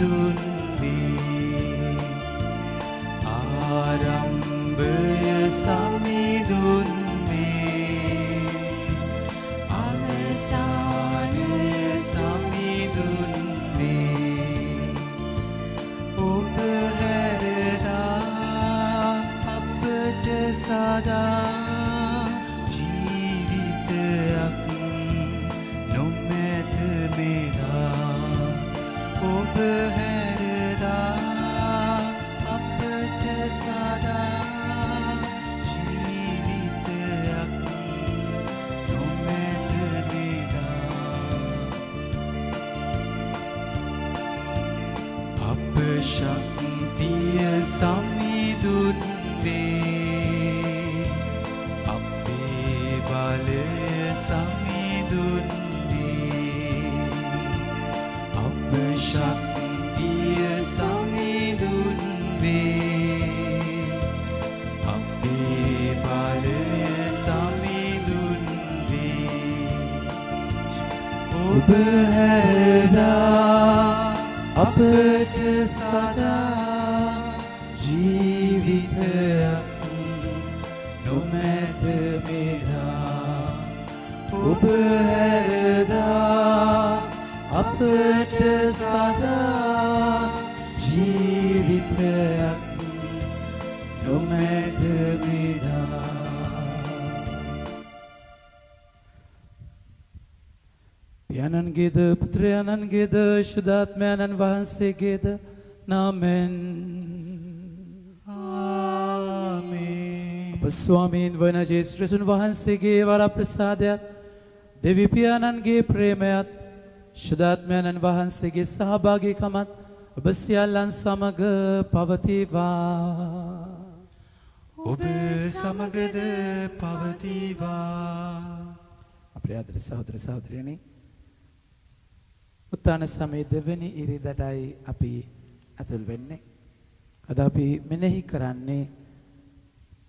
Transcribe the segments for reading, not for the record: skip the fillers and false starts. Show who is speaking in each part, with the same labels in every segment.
Speaker 1: සමිඳුන්වේ ආරම්භය සමිඳුන්වේ අවසානය සමිඳුන්වේ ඔබ හැරදා අපට සදා ඔබ හැරදා අපට සදා ජීවිතයක් නොමැත වේදා අප ශක්තිය සමිඳුන්වේ අපේ බලය ශක්තිය සමිඳුන්වේ අපේ බලය සමිඳුන්වේ ඔබ හැරදා අපට සදා ජීවිතයක් නොමැත වේදා ඔබ හැරදා අපට සදා ජීවිතයක් නොමැත වේදා පියාණන්ගේද පුත්‍රයාණන්ගේද ශුද්ධාත්මයන්න් වහන්සේගේද නාමෙන් ආමේන් අප ස්වාමීන් වන ජේසුස් ක්‍රිස්තුන් වහන්සේගේ වරප්‍රසාදයත් දෙවි පියාණන්ගේ ප්‍රේමයත් ශුද්ධාත්මයන්න් වහන්සේගේ සහභාගීකමත් ඔබ සියල්ලන් සමග පවතිවා ඔබ සමගද පවතිවා අපේ ආදර සහෝදර සහෝදරියනි උත්තාන සමයේ දෙවෙනි ඉරිදටයි අපි අතුල් වෙන්නේ අද අපි මෙනෙහි කරන්නේ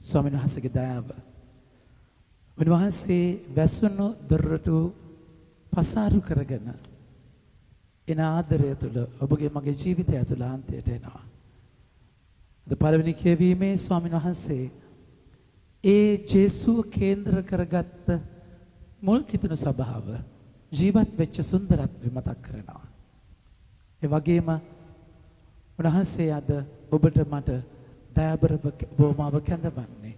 Speaker 1: ස්වාමීන් වහන්සේගේ දයාව උන්වහන්සේ වැසුණු දොරටු පසාරු කරගෙන එන ආදරය තුළ ඔබගේ මගේ ජීවිතය තුළ අන්තයට එනවා. අද පළවෙනි කියවීමේ ස්වාමීන් වහන්සේ ඒ ජේසුව කේන්ද්‍ර කරගත්ත මුල් කිතුණු සභාව ජීවත් වෙච්ච සුන්දරත්වය මතක් කරනවා. ඒ වගේම උන්වහන්සේ අද ඔබට මට දයාබරව බොමාව කැඳවන්නේ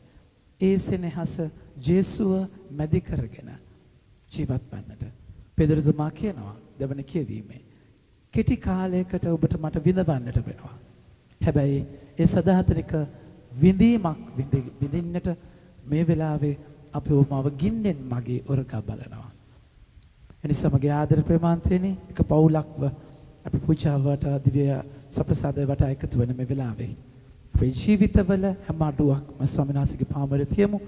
Speaker 1: ඒ සෙනෙහස ජේසුව මැදි කරගෙන ජීවත් වන්නට. පෙදරතුමා කියනවා දෙවන කියවීමේ කෙටි කාලයකට ඔබට මට විඳවන්නට වෙනවා. හැබැයි ඒ සදාතනික විඳීමක් විඳින්නට මේ වෙලාවේ අපි ඔබව ගින්නෙන් මගේ ඔරකා බලනවා. එනිසා මගේ ආදර ප්‍රේමාන්තයනි එක පවුලක්ව අපි පූජාවට දිව්‍ය සප්‍රසාදයට එකතු වෙන මේ වෙලාවේ අපේ ජීවිතවල හැම අඩුවක්ම ස්වාමීන් වහන්සේගේ පාමුලේ තියමු.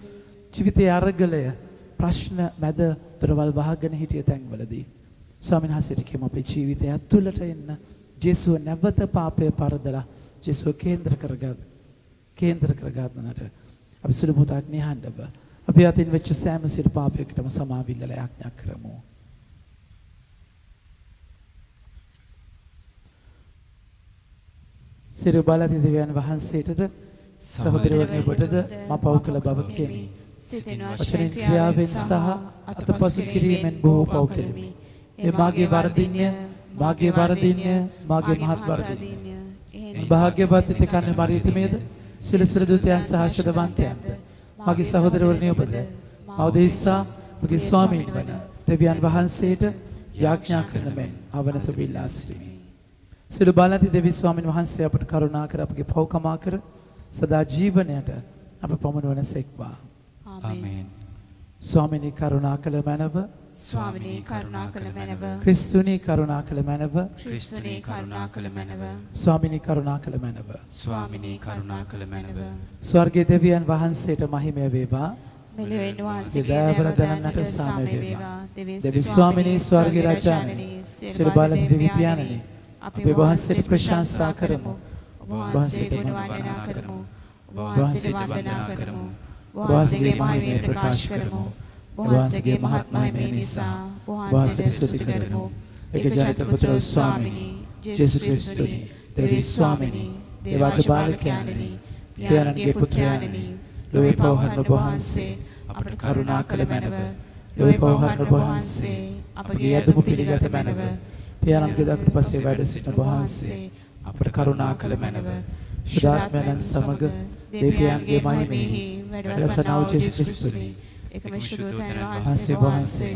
Speaker 1: ජීවිතයේ අරගලය ප්‍රශ්න මැද දරවල් වහගෙන හිටිය තැන්වලදී ස්වාමීන් වහන්සේට කියමු අපේ ජීවිතය ඇතුළට එන්න ජේසුව නැවත පාපය පරදලා ජේසුව කේන්ද්‍ර කරගන්නට අපි සුළු මොහොතක් නිහඬව අපි අතින් වෙච්ච සෑම සියලු පාපයකටම සමාවිල්ලලා යාඥා කරමු. සිරු බලති දෙවියන් වහන්සේටද සහෝදරවරුනි ඔබටද මා පව් කළ බව කියමි. වචනෙන් ක්‍රියාවෙන් සහ අතපසු කිරීමෙන් බොහෝ පව් කෙලිමි. ඒ මාගේ වරදින්ය මාගේ මහත් වරදින්ය. භාග්‍යවත් තිකන්නේ මරියතුමේද සිලසුර දුතයන් සහ ශුද්ධවන්තයන්ද මාගේ සහෝදරවරුනි ඔබද අවදේශා මගේ ස්වාමීන් වන දෙවියන් වහන්සේට යාඥා කරන මෙන් අවනත විලා සිටිමි. සිළු බලති දෙවි ස්වාමීන් වහන්සේ අපට කරුණා කර අපගේ පව් කමා කර සදා ජීවනයට අප පමුණුවන සෙක්වා. ආමේන්. ස්වාමිනී කරුණා කළ මැනව
Speaker 2: ස්වාමිනී කරුණා කළ මැනව
Speaker 1: ක්‍රිස්තුනී කරුණා කළ මැනව
Speaker 2: ක්‍රිස්තුනී කරුණා කළ මැනව
Speaker 1: ස්වාමිනී කරුණා කළ මැනව
Speaker 2: ස්වාමිනී කරුණා කළ මැනව
Speaker 1: ස්වර්ගයේ දෙවියන් වහන්සේට මහිමය වේවා.
Speaker 2: මෙලොවෙන් වාසී
Speaker 1: දයාබල දනන්නට සාම වේවා. දෙවි ස්වාමිනී ස්වර්ගයේ රාජානනි සිළු බලති දෙවි පියාණනි අපි වහන්සේට ප්‍රශංසා කරමු.
Speaker 2: වහන්සේට වන්දනා කරමු. වහන්සේට වන්දනා කරමු.
Speaker 1: වහන්සේගේ මහිමය ප්‍රකාශ කරමු. වහන්සේගේ මහත් මහිමය නිසා වහන්සේට ස්තුති කරමු. ඒක ජනිත පුත්‍ර ස්වාමිනී ජේසුස් ක්‍රිස්තුනි දෙවි ස්වාමිනී දේවාජ බාලකයන්නි පියාණන්ගේ පුත්‍රයන්නි ලෝකේ පවහන ඔබ වහන්සේ අපට කරුණා කළ මැනව ලෝකේ පවහන ඔබ වහන්සේ අපගේ යදුම පිළිගත මැනව පියාණන්ගේ දකුණු පසේ වැඩ සිටින ඔබ වහන්සේ අපට කරුණා කළ මැනව සුදාත්මයන් සමග දෙවියන්ගේ මහිමෙහි වැඩවසනා වූ ජේසුස් ක්‍රිස්තුනි එකම ශුද්ධෝදන වහන්සේ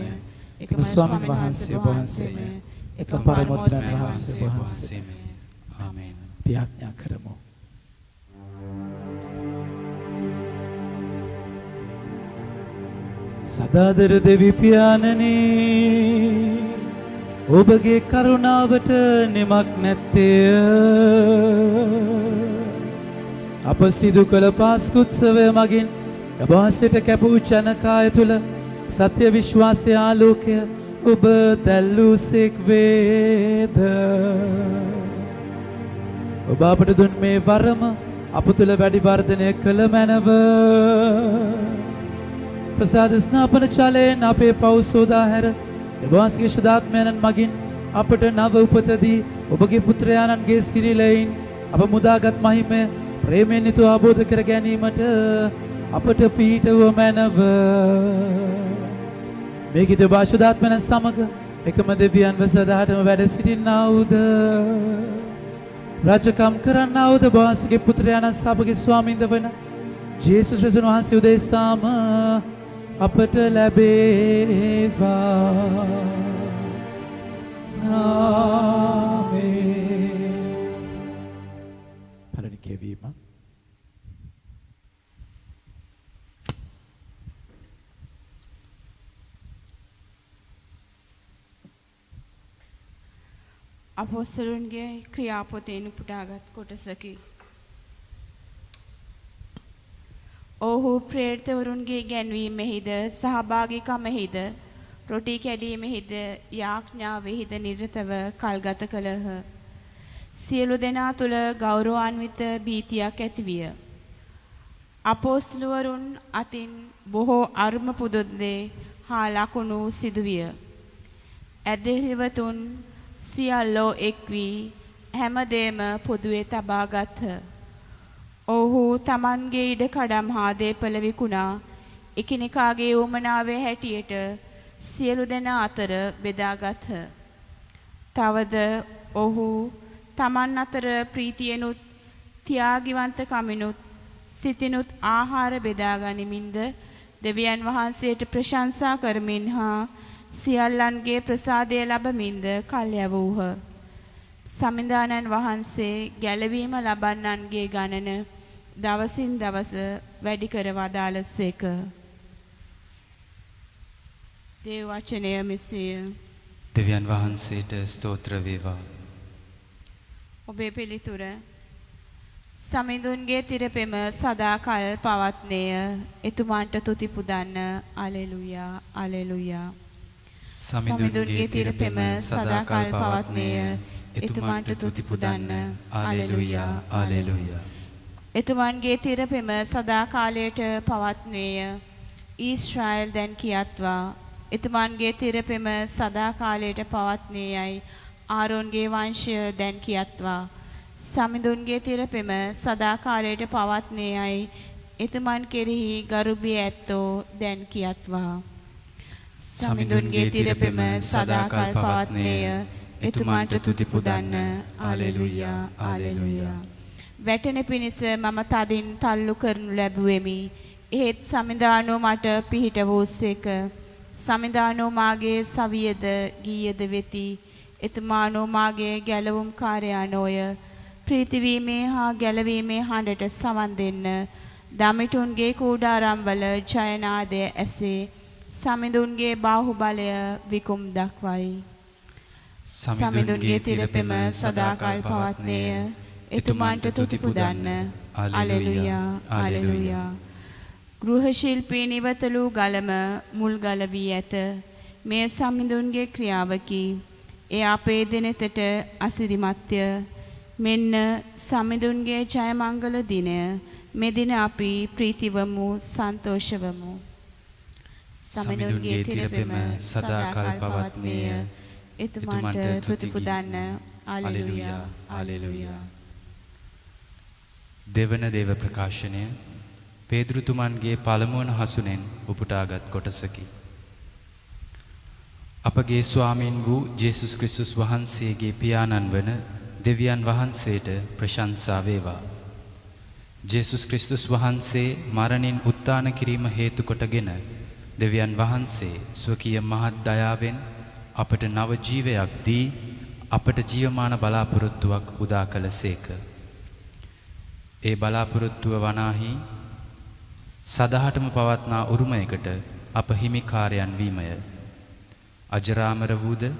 Speaker 1: එකම ස්වාමීන් වහන්සේ වහන්සේ එකම පරමෝත්තමයන් වහන්සේ වහන්සේ ආමේන්. ප්‍රාර්ථනා කරමු. සදාදර දෙවි පියාණනි ඔබගේ කරුණාවට නිමක් නැත්තේ අප සිදු කළ පාස්කුත්සවය මගින් ඔබ වහන්සේට කැපූ ජනකාය තුල සත්‍ය විශ්වාසය ආලෝකය ඔබ දැල්ලූසෙක් වේද ඔබ අපට දුන් මේ වරම අප තුළ වැඩි වර්ධනය කළ මැනව ප්‍රසාද ස්නාපන චලයෙන් අපේ පව් සෝදා හැර ඔබ වහන්සේගේ ශුද්ධාත්මයන් මගින් අපට නව උපත දී ඔබගේ පුත්‍රයාණන්ගේ සිරිලයින් අප මුදාගත් මහිමය ප්‍රේමයෙන් යුතුව අවබෝධ කර ගැනීමට අපට පීඨව මැනව මේ කිත වාසුදාත්මන සමග එකම දෙවියන් වසදාටම වැඩ සිටින්නා වූද රාජකම් කරන්නා වූද වහන්සේගේ පුත්‍රයාණන් සපගේ ස්වාමින්ද වන ජේසුස් ක්‍රිස්තුස් වහන්සේ උදෙසාම අපට ලැබේවා ආමේන්. පළවෙනි කියවීම
Speaker 2: අපොස්තලයන්ගේ ක්‍රියාපොතේන පුටාගත් කොටසකි. ඔහු ප්‍රේරිතවරුන්ගේ ගැන්වීමෙහිද සහභාගීකමෙහිද රොටි කැඩීමෙහිද යාඥාවෙහිද නිරතව කල්ගත කළහ. සියලු දෙනා තුළ ගෞරවාන්විත භීතියක් ඇතිවිය. අපොස්තලවරුන් අතින් බොහෝ අර්ම පුදොද්දේ හා ලකුණු සිදුවිය. ඇදහිවතුන් සියල්ලෝ එක් වී හැමදේම පොදුවේ තබාගත්හ. ඔහු තමන්ගේ ඉඩකඩම් හා දේපල විකුණා එකිනෙකාගේ උමනාවේ හැටියට සියලු දෙනා අතර බෙදාගත්හ. තවද ඔහු තමන් අතර ප්‍රීතියනුත් ත්‍යාගිවන්තකමිනුත් සිතිනුත් ආහාර බෙදා ගනිමින්ද දෙවියන් වහන්සේට ප්‍රශංසා කරමින් හා සියල්ලන්ගේ ප්‍රසාදය ලබමින්ද කල්යවූහ. සමිඳානන් වහන්සේ ගැලවීම ලබන්නන්ගේ ගණන දවසින් දවස වැඩි කර වදාළසේක. දේව වචනය මෙසේය.
Speaker 3: දෙවියන් වහන්සේට ස්තෝත්‍ර වේවා.
Speaker 2: ඔබේ පිළිතුර සමිඳුන්ගේ තිරපෙම සදාකල් පවත්නේය. එතුමාන්ට තුති පුදන්න. අලෙලුයා අලෙලුයා.
Speaker 3: සමිඳුන්ගේ තිරපෙම සදාකල් පවත්නේය. එතුමාන්ට තුති පුදන්න. අලෙලුයා අලෙලුයා.
Speaker 2: එතුමන්ගේ තිරපෙම සදාකාලයට පවත්නේය. ඊශ්‍රායල් දැන් කියත්වා. එතුමන්ගේ තිරපෙම සදාකාලයට පවත්නේයයි ආරෝන්ගේ වංශය දැන් කියත්වා. සමිඳුන්ගේ තිරපෙම සදාකාලයට පවත්නේයයි එතුමන් කෙරෙහි ගරුබිය ඇත්තෝ දැන් කියත්වා.
Speaker 3: සමිඳුන්ගේ තිරපෙම සදාකල් පවත්නේය. එතුමාන්ට තුති පුදන්න. ආලෙලුයා ආලෙලුයා.
Speaker 2: වැටෙන පිණිස මම තදින් තල්ලු කරනු ලැබුවෙමි. එහෙත් සමිඳානෝ මට පිහිට වූසේක. සමිඳානෝ මාගේ සවියද ගීයද වෙති. එතුමානෝ මාගේ ගැලවුම් කාර්යානෝය. ප්‍රීතිවීමේ හා ගැලවීමේ හඬට සවන් දෙන්න. දමිටුන්ගේ කූඩාරම්වල ජයනාදය ඇසේ. සමිඳුන්ගේ බාහුබලය විකුම් දක්වයි. සමිඳුන්ගේ තිරපෙම සදාකල් පවත්නේය. එතුමාන්ට තුති පුදන්න. අලෙලුයා අලෙලුයා. ගෘහ ශිල්පී නිවතලු ගලම මුල් ගල වී ඇත. මේ සමිඳුන්ගේ ක්‍රියාවකි. එය අපේ දෙනෙතට අසිරිමත්ය. මෙන්න සමිඳුන්ගේ ජයමංගල දිනය. මෙදින අපි ප්‍රීතිවමු සන්තෝෂවමු.
Speaker 3: සමිඳුන්ගේ තිරපෙම සදාකල් පවත්නේය.
Speaker 2: එතුමන්ට තුති පුදන්න. Hallelujah hallelujah.
Speaker 3: දෙවන දේව ප්‍රකාශනය පේදුරුතුමන්ගේ පළමුවන හසුනෙන් උපුටාගත් කොටසකි. අපගේ ස්වාමීන් වූ ජේසුස් ක්‍රිස්තුස් වහන්සේගේ පියාණන් වන දෙවියන් වහන්සේට ප්‍රශංසා වේවා. ජේසුස් ක්‍රිස්තුස් වහන්සේ මරණින් උත්ථාන කිරීම හේතු කොටගෙන දෙවියන් වහන්සේ ස්වකීය මහත් දයාවෙන් අපට නව ජීවයක් දී අපට ජීවමාන බලාපොරොත්තුවක් උදා කළසේක. ඒ බලාපොරොත්තුව වනාහි සදහටම පවත්නා උරුමයකට අප හිමිකාරයන් වීමය. අජරාමර වූද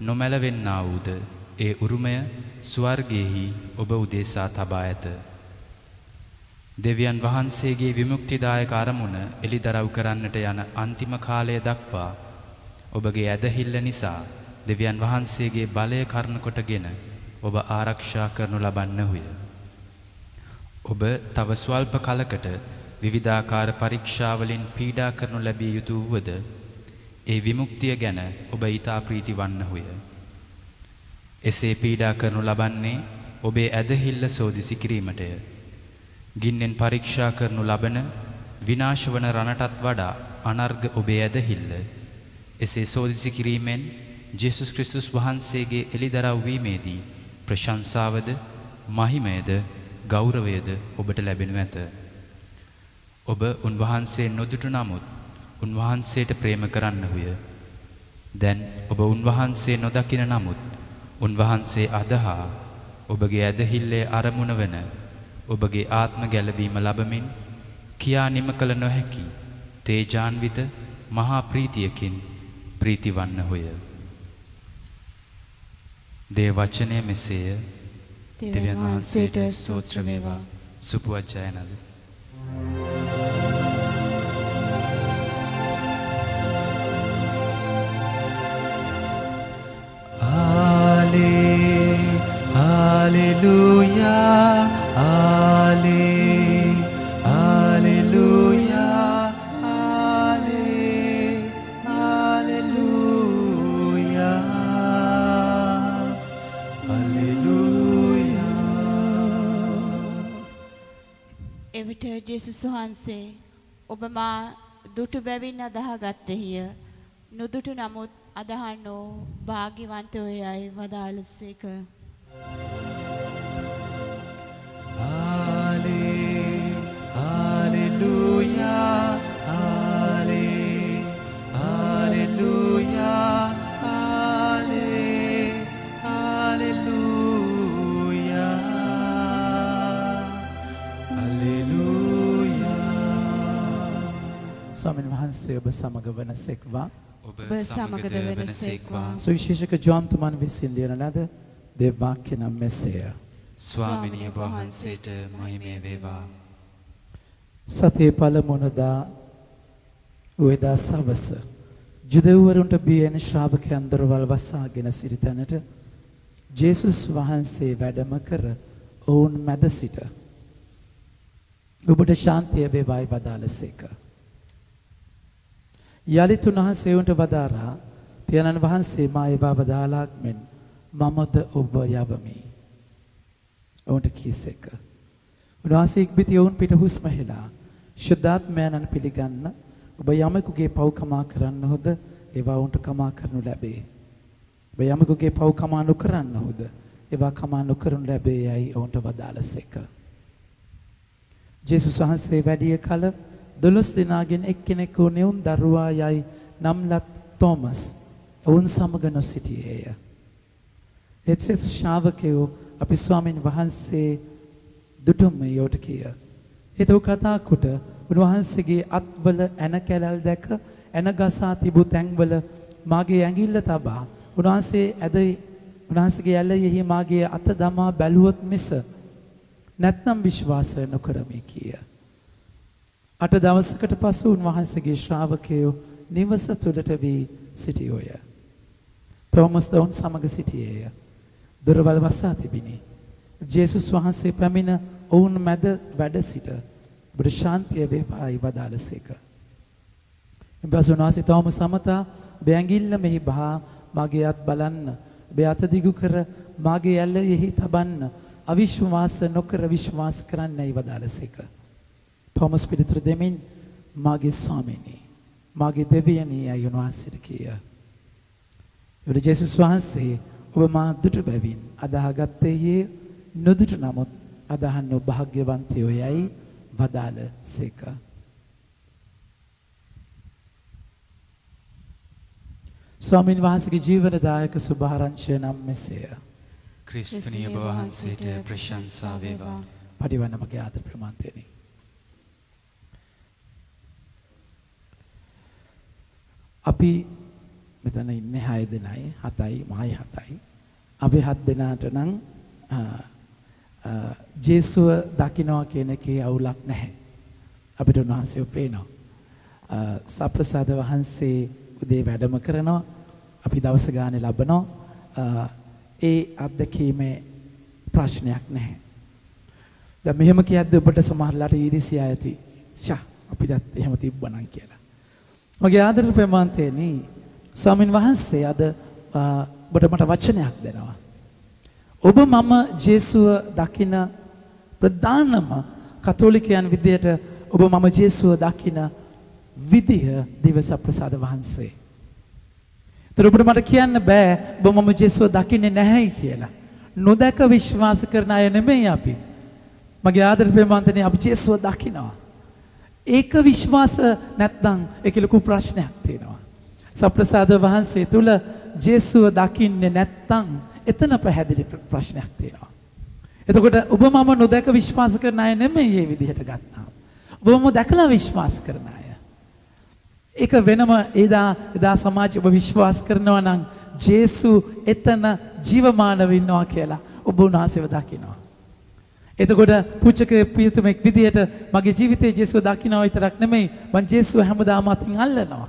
Speaker 3: නොමැලවෙන්නා වූද ඒ උරුමය ස්වර්ගයේහි ඔබ උදෙසා තබා ඇත. දෙවියන් වහන්සේගේ විමුක්තිදායක අරමුණ එළිදරව් කරන්නට යන අන්තිම කාලය දක්වා ඔබගේ ඇදහිල්ල නිසා දෙවියන් වහන්සේගේ බලය කරුණ කොටගෙන ඔබ ආරක්ෂා කරනු ලබන්නහුය. ඔබ තව ස්වල්ප කලකට විවිධාකාර පරීක්ෂාවලින් පීඩා කරනු ලැබිය යුතු වුවද ඒ විමුක්තිය ගැන ඔබ ඊතා ප්‍රීති වන්නහුය. එසේ පීඩා කරනු ලබන්නේ ඔබේ ඇදහිල්ල සෝදිසි කිරීමටය. ගින්නෙන් පරීක්ෂා කරනු ලබන විනාශ වන රණටත් වඩා අනර්ග ඔබේ ඇදහිල්ල එසේ සෝදිසි කිරීමෙන් ජේසුස් ක්‍රිස්තුස් වහන්සේගේ එළිදරව් වීමේදී ප්‍රශංසාවද මහිමයද ගෞරවයද ඔබට ලැබෙනු ඇත. ඔබ උන්වහන්සේ නොදුටු නමුත් උන්වහන්සේට ප්‍රේම කරන්නහුය. දැන් ඔබ උන්වහන්සේ නොදකින නමුත් උන්වහන්සේ අදහා ඔබගේ ඇදහිල්ලේ අරමුණ වන ඔබගේ ආත්ම ගැලවීම ලබමින් කියා නිම කළ නොහැකි තේජාන්විත මහා ප්‍රීතියකින් ප්‍රීතිවන්නහුය. දේ වචනය මෙසේය. දෙවියන් වහන්සේට ස්තෝත්‍ර වේවා. සුපුවත් ජයනද.
Speaker 1: Hallelujah, hallelujah, hallelujah, hallelujah.
Speaker 2: එවිට ජේසුස් වහන්සේ ඔබ මා දුටු බැවින් අදහාගත්තේය. නුදුටු නමුත් අදහන්නෝ භාග්‍යවන්තයෝ යයි වදාළසේක.
Speaker 1: ස්වාමීන් වහන්සේ ඔබ සමග වනසේක්වා.
Speaker 3: ඔබ සමගද වනසේක්වා.
Speaker 1: සුවිශේෂක ජෝම්තුමන් විසින් ලියන ලද දේව වාක්‍ය නම් මෙසේය.
Speaker 3: ස්වාමිනිය වහන්සේට මහිමය වේවා.
Speaker 1: සතියේ පළමුවනදා උදා සවස ජුදෙව්වරුන්ට බියන ශ්‍රාවකයන් දොරවල් වසාගෙන සිටි තැනට ජේසුස් වහන්සේ වැඩම කර ඔවුන් මැද සිට ඔබට ශාන්තිය වේවායි වදාළසේක. යලිත් උන්වහන්සේ උන්ට වදාරා පියාණන් වහන්සේ මා ඒවා වදාළාක් මෙන් මමද ඔබ යවමි. ඔවුන්ට කීසේක. උන්වහන්සේ ඉක්බිති ඔවුන් පිට හුස්ම හෙලා ශුද්ධාත්මයන්න් පිළිගන්න ඔබ යමෙකුගේ පව් කමා කරන්නහොද ඒවා ඔවුන්ට කමා කරනු ලැබේ. ඔබ යමෙකුගේ පව් කමා නොකරන්නහොද ඒවා කමා නොකරනු ලැබේ යයි ඔවුන්ට වදාළසේක. ජේසුස් වහන්සේ වැඩිය කල 12 දෙනාගෙන් එක්කෙනෙකු නෙවුන් දරුවා යයි නම්ලත් තෝමස් ඔවුන් සමග නොසිටියේය. එත්සෙසු ශ්‍රාවකයෝ අපි ස්වාමීන් වහන්සේ දුටුම යොට කිය. ඒතෝ කතා කොට උන්වහන්සේගේ අත්වල ඇන කැලල් දැක ඇන ගසා තිබූ තැන්වල මාගේ ඇඟිල්ල තබා උන්වහන්සේගේ ඇලයෙහි මාගේ අත දමා බැලුවොත් මිස නැත්නම් විශ්වාස නොකරමි කිය. 8 දවසකට පසු උන්වහන්සේගේ ශ්‍රාවකයෝ නිවස තුළට වී සිටියෝය. තෝමස් දවුන් සමග සිටියේය. දොරවල් වසා තිබිනි. ජේසුස් වහන්සේ පැමිණ ඔවුන් මැද වැඩ සිට ඔබට ශාන්තිය වේවායි වදාළසේක. එබැවින් උන්වහන්සේ තෝමස් සමතා බැංගිල්ල මෙහි බහා මාගේ අත් බලන්න. ඔබේ අත දිගු කර මාගේ ඇල්ලෙහි තබන්න. අවිශ්වාස නොකර විශ්වාස කරන්නයි වදාළසේක. තෝමස් පිළිතුරු දෙමින් මාගේ ස්වාමීනි මාගේ දෙවියනි අය උන්වහන්සේට කීය. ඒවල ජේසුස් වහන්සේ ඔබ මා දුටු බැවින් අදාහගත්තේ නොදුටු නමුත් අදහන්න භාග්‍යවන්තයෝ යයි වදාළසේක. ස්වාමීන් වහන්සේගේ ජීවනදායක සුභාරංචිය නම් මෙසේය.
Speaker 3: ක්‍රිස්තුනි ඔබ වහන්සේට ප්‍රශංසා වේවා.
Speaker 1: පරිවන්න මගේ ආදර ප්‍රමාන්තයනි. අපි මෙතන ඉන්නේ 6 දෙනයි 7යි මයි 7යි. අපි 7 දෙනාට නම් ජේසුව දකින්නවා කියන එකේ අවුලක් නැහැ. අපිට උන්වහන්සේව පේනවා. සප්‍රසාද වහන්සේ උදේ වැඩම කරනවා. අපි දවස ගානේ ලබනවා. ඒ අත්දැකීමේ ප්‍රශ්නයක් නැහැ. දැන් මෙහෙම කියද්දී ඔබට සමහරලාට ඊර්ෂ්‍යා ඇති. ෂා අපිටත් එහෙම තිබ්බනම් කියලා. මගේ ආදර ප්‍රමාන්තේනි ස්වාමින් වහන්සේ අද ඔබට මට වචනයක් දෙනවා. ඔබ මම ජේසුව දකින ප්‍රධානම කතෝලිකයන් විදියට ඔබ මම ජේසුව දකින විදිහ දිවස ප්‍රසාද වහන්සේ. ඒතර ඔබට මට කියන්න බෑ ඔබ මම ජේසුව දකින්නේ නැහැයි කියලා. නොදක විශ්වාස කරන අය නෙමෙයි අපි. මගේ ආදර ප්‍රේමවන්තනේ අපි ජේසුව දකිනවා. ඒක විශ්වාස නැත්නම් ඒක ලොකු ප්‍රශ්නයක් තියෙනවා. සප්‍රසාද වහන්සේ තුල ජේසුව දකින්නේ නැත්නම් එතන පැහැදිලි ප්‍රශ්නයක් තියෙනවා. එතකොට ඔබ මම නොදක විශ්වාස කරන අය නෙමෙයි මේ විදිහට ගන්නවා. ඔබ මම දැකලා විශ්වාස කරන අය. ඒක වෙනම එදා සමාජයේ ඔබ විශ්වාස කරනවා නම් ජේසු එතන ජීවමානව ඉන්නවා කියලා ඔබ උන්වහන්සේව දකිනවා. එතකොට පුච්චක පියතුමෙක් විදියට මගේ ජීවිතේ ජේසුව දකිනවා විතරක් නෙමෙයි මං ජේසුව හැමදාම අතින් අල්ලනවා.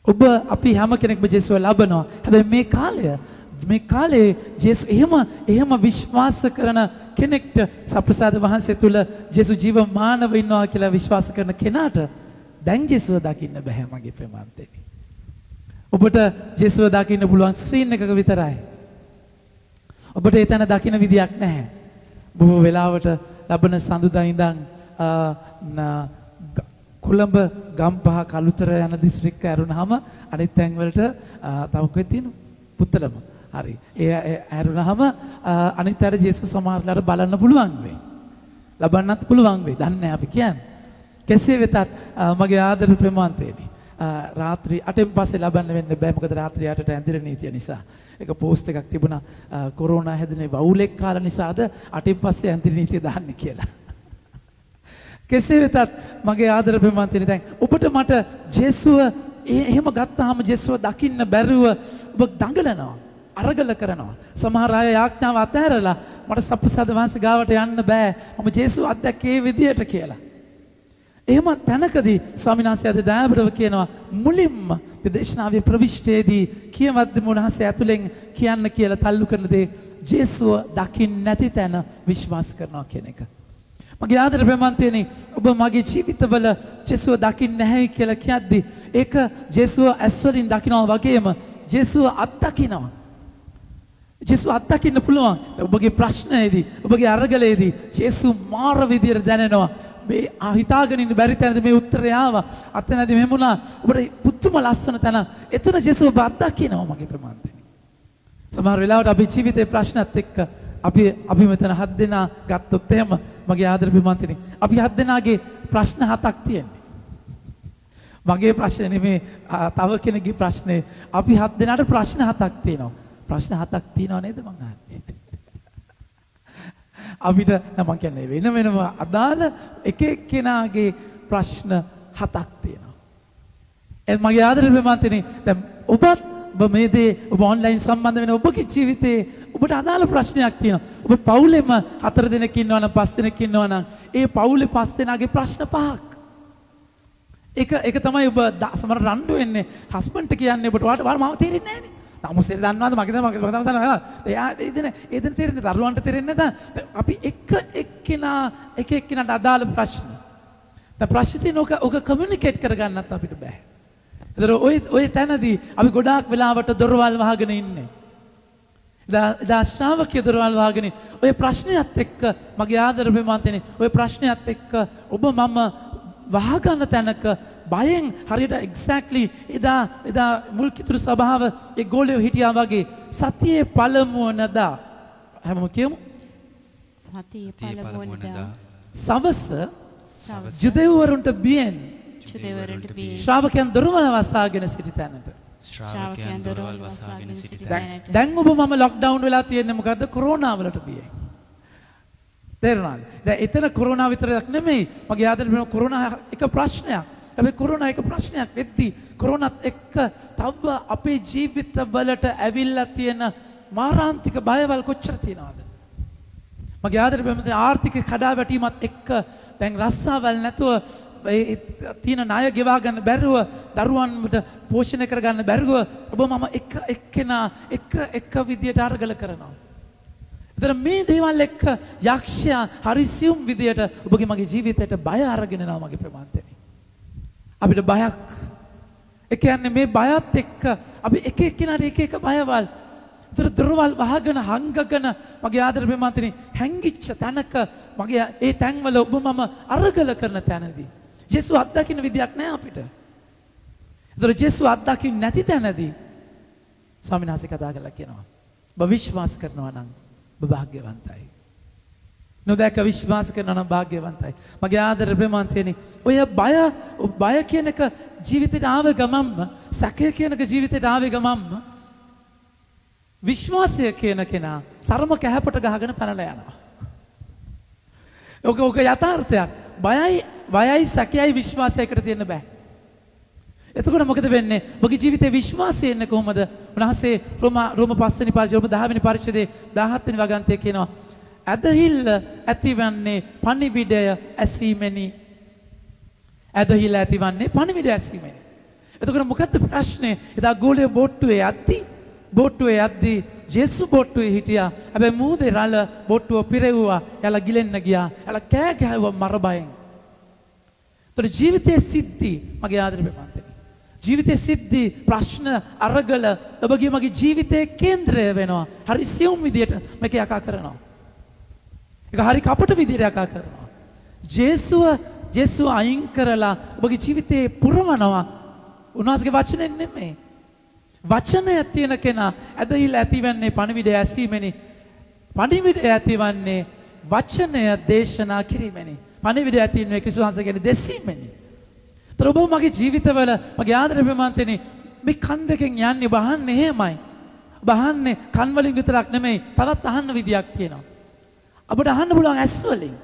Speaker 1: ඔබ අපි හැම කෙනෙක්ම ජේසුව ලබනවා. හැබැයි මේ කාලේ ජේසු එහෙම විශ්වාස කරන කෙනෙක්ට සප්‍රසාද වහන්සේ තුල ජේසු ජීවමානව ඉන්නවා කියලා විශ්වාස කරන කෙනාට දැන් ජේසුව දකින්න බෑ මගේ ප්‍රේමන්තෙනි. ඔබට ජේසුව දකින්න පුළුවන් ස්ක්‍රීන් එකක විතරයි. ඔබට එතන දකින්න විදියක් නැහැ. බොහෝ වෙලාවට ලබන සඳුදා ඉඳන් කොළඹ ගම්පහ කළුතර යන දිස්ත්‍රික්ක ඇරුණාම අනිත් තැන් වලට තව කොහෙද තියෙනව? පුත්තලම. හරි. ඒ ඇරුණාම අනිත් අර ජේසුස් සමහරලාට බලන්න පුළුවන් වෙයි. ලබන්නත් පුළුවන් වෙයි. දන්නේ අපි කියන්නේ. කෙසේ වෙතත් මගේ ආදර ප්‍රේමවන්තයනි රාත්‍රී 8න් පස්සේ ලබන්න වෙන්න බෑ මොකද රාත්‍රී 8ට ඇඳිර නීතිය නිසා. ඒක පෝස්ට් එකක් තිබුණා කොරෝනා හැදෙනේ වවුලෙක් කාලා නිසාද 8න් පස්සේ ඇඳිර නීතිය දාන්නේ කියලා. කෙසේ වෙතත් මගේ ආදර ප්‍රේමවන්තයනි දැන් ඔබට මට ජේසුව එහෙම ගත්තාම ජේසුව දකින්න බැරුව ඔබ දඟලනවා. අරගල කරනවා. සමහර අය යාඥාව අතහැරලා මට සප්‍රසාද වහන්සේ ගාවට යන්න බෑ. මම ජේසුව අත්දැකේ විදියට කියලා. එහෙම තැනකදී ස්වාමීන් වහන්සේ අද දයාබරව කියනවා මුලින්ම දේශනාවේ ප්‍රවිෂ්ඨයේදී කියවද්දී උන්වහන්සේ ඇතුලෙන් කියන්න කියලා තල්ලු කරන දේ ජේසුව දකින්න නැති තැන විශ්වාස කරනවා කියන එක. මගේ ආදර ප්‍රේමන්තයනි ඔබ මගේ ජීවිතවල ජේසුව දකින්න නැහැ කියලා කියද්දී ඒක ජේසුව ඇස් වලින් දකිනවා වගේම ජේසුව අත්දකිනවා. ජේසුව අත්දකින්න පුළුවන්. ඔබගේ ප්‍රශ්නයේදී ඔබගේ අරගලයේදී ජේසු මාර විදියට දැනෙනවා. මේ හිතාගෙන ඉන්න බැරි තැනදී මේ උත්තරය ආවා. අතනදී මෙමුණා ඔබට පුදුම ලස්සන තැන. එතන ජේසුව ඔබ අත්දකිනවා මගේ ප්‍රමාන්තෙනි. සමහර වෙලාවට අපි ජීවිතේ ප්‍රශ්නත් එක්ක අපි මෙතන 7 දෙනා ගත්තොත් එහෙම මගේ ආදර ප්‍රමාන්තෙනි. අපි 7 දෙනාගේ ප්‍රශ්න 7ක් තියෙන්නේ. මගේ ප්‍රශ්නේ නෙමේ තව කෙනෙක්ගේ ප්‍රශ්නේ. අපි 7 දෙනාට ප්‍රශ්න 7ක් තියෙනවා. ප්‍රශ්න 7ක් තියෙනව නේද මං අහන්නේ? අපිට මම කියන්නේ වෙනම අදාළ එක එක්කෙනාගේ ප්‍රශ්න 7ක් තියෙනවා. ඒ මගේ ආදර ප්‍රේමන්තනි දැන් ඔබ මේ දේ ඔබ ඔන්ලයින් සම්බන්ධ වෙන ඔබගේ ජීවිතේ ඔබට අදාළ ප්‍රශ්නයක් තියෙනවා. ඔබ පවුලෙම 4 දෙනෙක් ඉන්නවා නම් 5 දෙනෙක් ඉන්නවා නම් ඒ පවුලේ 5 දෙනාගේ ප්‍රශ්න 5ක්. ඒක තමයි ඔබ සමහර රණ්ඩු වෙන්නේ හස්බන්ඩ්ට කියන්නේ ඔබට වාට මාව තේරෙන්නේ නැහැ නේ. තාමුසේ දන්නවද මගේ තමයි එයා එදෙන තේරෙන්නේ දරුවන්ට තේරෙන්නේ නැත. අපි එක එක්කෙනාට අදාළ ප්‍රශ්න. දැන් ප්‍රශ්න තියෙන ඔක කමියුනිකේට් කරගන්නත් අපිට බෑ. ඒතර ඔය තැනදී අපි ගොඩාක් වෙලාවට දොරවල් වහගෙන ඉන්නේ. දා ශ්‍රාවකයෝ දොරවල් වහගෙන ඔය ප්‍රශ්නයත් එක්ක මගේ ආදරේ මන්තනේ ඔය ප්‍රශ්නයත් එක්ක ඔබ මම වහගන්න තැනක බයෙන් හරියට එක්සැක්ට්ලි එදා මුල් කිතුරු සභාව ඒ ගෝලියෝ හිටියා වගේ සතියේ පළමුවනදා හැමෝම කියමු
Speaker 2: සතියේ පළමුවනදා
Speaker 1: සවස ජුදෙව්වරුන්ට බියෙන් ශ්‍රාවකයන් දොරවල් වසාගෙන සිටි තැනට
Speaker 3: ශ්‍රාවකයන් දොරවල් වසාගෙන සිටි තැනට
Speaker 1: දැන් ඔබ මම ලොක්ඩවුන් වෙලා තියෙන්නේ මොකද්ද කොරෝනා වලට බියෙන් තේරුණාද දැන් එතන කොරෝනා විතරක් නෙමෙයි මගේ ආදරේ කොරෝනා එක ප්‍රශ්නයක් හැබැයි කොරෝනා එක ප්‍රශ්නයක් වෙද්දී කොරෝනාත් එක්ක තව අපේ ජීවිතවලට ඇවිල්ලා තියෙන මාරාන්තික බයවල් කොච්චර තියෙනවද මගේ ආදරේ ආර්ථික කඩාවැටීමත් එක්ක දැන් රස්සාවල් නැතුව තියෙන ණය ගෙවා ගන්න බැරුව දරුවන්ට පෝෂණය කර ගන්න බැරුව ඔබ මම එක්කෙනා එක විදියට අරගල කරනවා. එතන මේ දේවල් එක්ක යක්ෂයා හරිසියුම් විදියට ඔබගේ මගේ ජීවිතයට බය අරගෙන යනවා මගේ ප්‍රමාන්තනේ. අපිට බයක් ඒ කියන්නේ මේ බයත් එක්ක අපි එක එක්කෙනාට එක බයවල් දොරවල් වහගෙන හංගගෙන මගේ ආදර ප්‍රමාන්තනේ හැංගිච්ච තැනක මගේ ඒ තැන්වල ඔබ මම අරගල කරන තැනදී ජේසු අත්දකින්න විදියක් නැහැ අපිට. ඒතර ජේසු අත්දකින්න නැති තැනදී ස්වාමීන් වහන්සේ කතා කරලා කියනවා. ඔබ විශ්වාස කරනවා නම් ඔබ භාග්‍යවන්තයි. නොදැක විශ්වාස කරනවා නම් භාග්‍යවන්තයි. මගේ ආදර ප්‍රේමාන්තයනි ඔය බය කියන එක ජීවිතේට ආව ගමම්ම සැකය කියන එක ජීවිතේට ආවේ ගමම්ම විශ්වාසය කියන කෙනා සරම කැහැපට ගහගෙන පැනලා යනවා. ඔක යථාර්ථයක්. බයයි සැකයයි විශ්වාසයකට තියෙන්න බෑ. එතකොට මොකද වෙන්නේ? ඔබගේ ජීවිතේ විශ්වාසය එන්නේ කොහොමද? උන්වහන්සේ රෝම 5 වෙනි පාඩේ රෝම 10 වෙනි පරිච්ඡේදයේ 17 වෙනි වගන්තිය කියනවා. ඇදහිල්ල ඇතිවන්නේ පණිවිඩය ඇසීමෙනි. ඇදහිල්ල ඇතිවන්නේ පණිවිඩය ඇසීමෙනි. එතකොට මොකද්ද ප්‍රශ්නේ? එදා ගෝලිය බෝට්ටුවේ යද්දී ජේසු බෝට්ටුවේ හිටියා. හැබැයි මූදේ රළ බෝට්ටුව පිරෙව්වා. එයාලා ගිලෙන්න ගියා. එයාලා කෑ ගැහුවා මර බයෙන්. ඒතර ජීවිතයේ සිද්ධි මගේ ආදරේ ප්‍රමාන්තේ. ජීවිතයේ සිද්ධි ප්‍රශ්න අරගල ඔබගේ මගේ ජීවිතයේ කේන්ද්‍රය වෙනවා. හරි සියුම් විදියට මේක යකා කරනවා. ඒක හරි කපට විදියට යකා කරනවා. ජේසුව අයින් කරලා ඔබගේ ජීවිතේ පුරවනවා. උන්වහන්සේගේ වචනෙන් නෙමෙයි. වචනය තියෙන කෙනා ඇදහිල්ල ඇතිවන්නේ පණිවිඩය ඇසීමෙනි. පණිවිඩය ඇතිවන්නේ වචනය දේශනා කිරීමෙනි. පණිවිඩය ඇතිවන්නේ ක්‍රිස්තුස් වහන්සේ ගැන දෙසීමෙනි. ඒතර ඔබ මගේ ජීවිතවල මගේ ආදරේ ප්‍රමාන්තනේ මේ කන් දෙකෙන් යන්නේ බහන්නේ එහෙමයි. බහන්නේ කන් වලින් විතරක් නෙමෙයි තවත් අහන්න විදියක් තියෙනවා. අපිට අහන්න පුළුවන් ඇස් වලින්.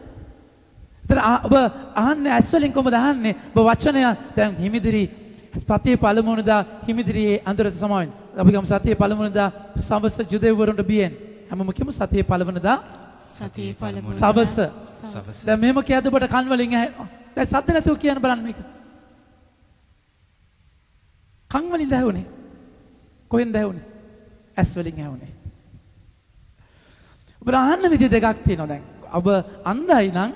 Speaker 1: ඒතර ඔබ අහන්නේ ඇස් වලින් කොහොමද අහන්නේ? ඔබ වචනය දැන් හිමිදිරි සතියේ පළමුවනදා හිමිදිරියේ අඳුරට සමාවෙන්න. අපි ගමු සතියේ පළමුවනදා සවස ජුදෙව්වරුන්ට බියෙන්. හැමෝම කියමු සතියේ පළමුවනදා සවස. දැන් මෙහෙම කියද්ද ඔබට කන් වලින් ඇහෙනවා. දැන් සද්ද නැතුව කියන්න බලන්න මේක. කන් වලින් ඇහුනේ. කොහෙන්ද ඇහුනේ? ඇස් වලින් ඇහුනේ. ඔබ අහන්න විදිහ දෙකක් තියෙනවා දැන්. ඔබ අන්ධයි නම්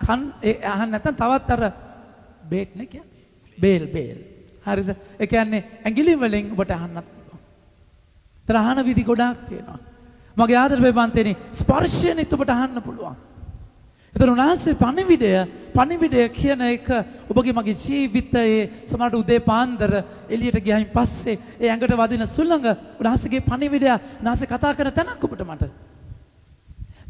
Speaker 1: කන් අහන්න නැත්නම් තවත් අර බේට් නේ කියන්නේ. බේල්. හරිද? ඒ කියන්නේ ඇඟිලි වලින් ඔබට අහන්නත් පුළුවන්. ඒතර අහන විදි ගොඩාක් තියෙනවා. මගේ ආදරේ බන්තේනි ස්පර්ශයෙන් ඔබට අහන්න පුළුවන්. ඒතර උන්වහන්සේ පණිවිඩය කියන එක ඔබගේ මගේ ජීවිතයේ සමහරට උදේ පාන්දර එළියට ගියායින් පස්සේ ඒ ඇඟට වදින සුළඟ උන්වහන්සේගේ පණිවිඩය උන්වහන්සේ කතා කරන තැනක් ඔබට මට.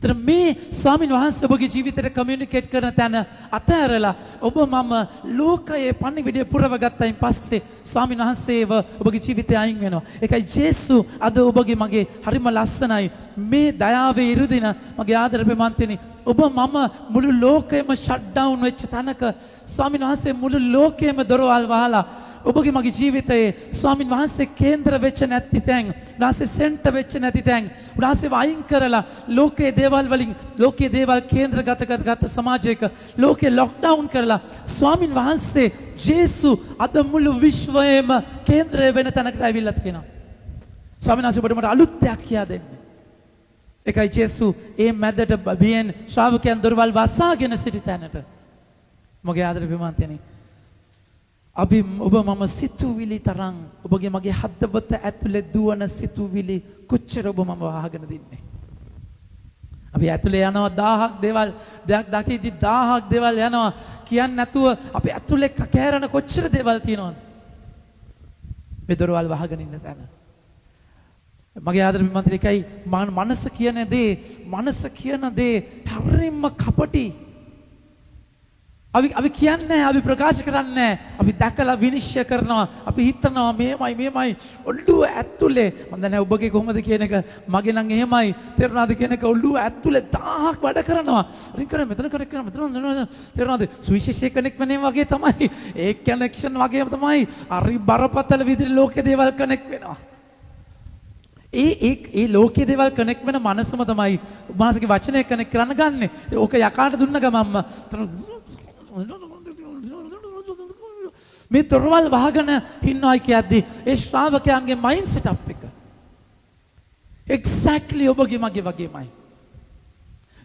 Speaker 1: ඒතර මේ ස්වාමීන් වහන්සේ ඔබගේ ජීවිතයට කමියුනිකේට් කරන තැන අතහැරලා ඔබ මම ලෝකයේ පණිවිඩය පුරව ගත්තයින් පස්සේ ස්වාමීන් වහන්සේව ඔබගේ ජීවිතය අයින් වෙනවා. ඒකයි ජේසු අද ඔබගේ මගේ හරිම ලස්සනයි මේ දයාවේ ඉරුදින මගේ ආදර ප්‍රමාන්තෙනි ඔබ මම මුළු ලෝකෙම ෂට් ඩවුන් වෙච්ච තැනක ස්වාමීන් වහන්සේ මුළු ලෝකෙම දොරවල් වහලා ඔබගේ මගේ ජීවිතයේ ස්වාමීන් වහන්සේ කේන්ද්‍ර වෙච්ච නැති තැන්, උන්වහන්සේ සෙන්ටර් වෙච්ච නැති තැන්, උන්වහන්සේ වයින් කරලා ලෝකයේ දේවල් වලින් ලෝකයේ දේවල් කේන්ද්‍රගත කරගත් සමාජයක ලෝකේ ලොක්ඩවුන් කරලා ස්වාමීන් වහන්සේ ජේසු අද මුළු විශ්වයේම කේන්ද්‍රය වෙන තැනකට ඇවිල්ලා තියෙනවා. ස්වාමීන් වහන්සේ ඔබට මට අලුත් දෙයක් කියා දෙන්න. ඒකයි ජේසු ඒ මැදට බියෙන් ශ්‍රාවකයන් දොරවල් වසාගෙන සිටි තැනට මගේ ආදර ප්‍රමාන්තයනි අපි ඔබ මම සිතුවිලි තරම් ඔබගේ මගේ හදවත ඇතුලේ දුවන සිතුවිලි කොච්චර ඔබ මම වහගෙන දින්නේ. අපි ඇතුලේ යනවා 1000ක් දේවල් දෙයක් දකිද්දි 1000ක් දේවල් යනවා කියන්නේ නැතුව අපි ඇතුලේ කැරෙන කොච්චර දේවල් තියෙනවද? මේ දොරවල් වහගෙන ඉන්න තැන. මගේ ආදර විමන්ත්‍රිකයි මනස කියන දේ හරියම කපටි. අපි කියන්නේ අපි ප්‍රකාශ කරන්නේ අපි දැකලා විනිශ්චය කරනවා අපි හිතනවා මේමයි ඔළුව ඇතුලේ මම දන්නේ ඔබගේ කොහොමද කියන එක මගේ නම් එහෙමයි තේරුණාද කියන එක ඔළුව ඇතුලේ 1000ක් වැඩ කරනවා රින් කර මෙතන තේරුණාද සුවිශේෂ කනෙක්ට් වෙනේ වගේ තමයි ඒ කනෙක්ෂන් වගේම තමයි හරි බරපතල විදිහට ලෝකේ දේවල් කනෙක්ට් වෙනවා ඒ ලෝකයේ දේවල් කනෙක්ට් වෙන මනසම තමයි මානසික වචනය කනෙක්ට් කරන්න ගන්නෙ ඕක යකාට දුන්න ගමම්ම මේ දොරවල් වහගෙන ඉන්නවයි කියද්දී ඒ ශ්‍රාවකයන්ගේ මයින්ඩ් සෙටප් එක එක්සැක්ට්ලි ඔබගේ මගේ වගේමයි.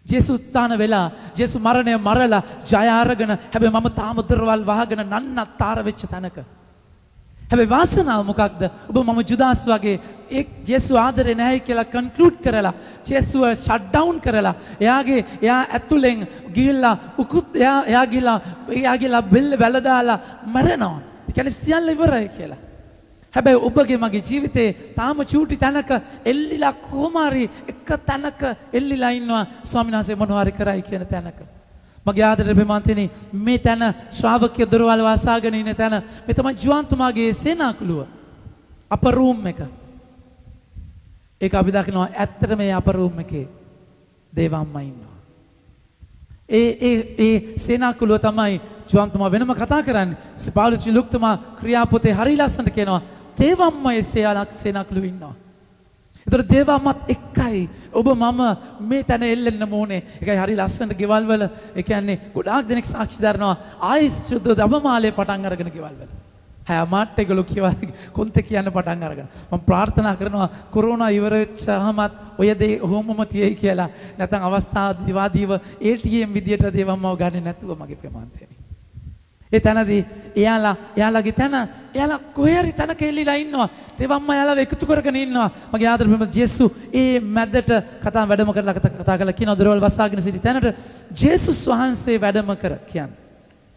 Speaker 1: ජේසුස් උත්ථාන වෙලා ජේසුස් මරණය මරලා ජය අරගෙන හැබැයි මම තාම දොරවල් වහගෙන නන්නත්තර වෙච්ච තැනක. හැබැයි වාසනාව මොකක්ද? ඔබ මම ජුදාස් වගේ ඒ ජේසුස් ආදරේ නැහැ කියලා කන්ක්ලූඩ් කරලා ජේසුව ෂට් ඩවුන් කරලා එයා ඇතුලෙන් ගිහිල්ලා උකුත් එයා ගිහිල්ලා බෙල්ල වැල දාලා මරනවා. ඒ කියන්නේ සියල්ල ඉවරයි කියලා. හැබැයි ඔබගේ මගේ ජීවිතේ තාම චූටි තැනක එල්ලිලා කොහොමාරි එක තැනක එල්ලිලා ඉන්නවා ස්වාමීන් වහන්සේ මොනවාරි කරයි කියන තැනක. මගේ ආදරේ ප්‍රේමන්තනි මේ තැන ශ්‍රාවකය දොරවල් වාසාගෙන ඉන්න තැන මේ තමයි ජුවන්තුමාගේ සේනාකුළුව අපර් රූම් එක. ඒක අපි දකිනවා ඇත්තට මේ අපර් රූම් එකේ දේවම්මා ඉන්නවා. ඒ සේනාකුළුව තමයි ජුවන්තුමා වෙනම කතා කරන්නේ. පාවුලස් ලුක්තුමා ක්‍රියාපොතේ හරි ලස්සනට කියනවා දේවම්මා ඒ සේනාකුළුව ඉන්නවා. ඒතර දේවම්මත් එක්කයි ඔබ මම මේ තැන එල්ලෙන්න ඕනේ. ඒකයි හරි ලස්සනට ගෙවල් වල ඒ කියන්නේ ගොඩාක් දෙනෙක් සාක්ෂි දරනවා ආයෙත් සුද්ධ දබමාලේ පටන් අරගෙන ගෙවල් වල. හැය මාට් ඒගොල්ලෝ කියවන කොන්තේ කියන්න පටන් අරගෙන. මම ප්‍රාර්ථනා කරනවා කොරෝනා ඉවර වෙච්චාමත් ඔය දේ ඔහොමම තියයි කියලා. නැත්නම් අවස්ථාව දිවාදීව ATM විදියට දේවම්මව ගන්නේ නැතුව මගේ ප්‍රමාන්තේනි. ඒ තැනදී එයාලගේ තැන එයාලා කොහේ හරි තැනක එල්ලිලා ඉන්නවා. දේවම්මා එයාලව එකතු කරගෙන ඉන්නවා. මගේ ආදර ප්‍රේම ජේසුස් ඒ මැදට කතා වැඩම කරලා කතා කරලා කියන දොරවල් වසාගෙන සිටි තැනට ජේසුස් වහන්සේ වැඩම කර කියන්නේ.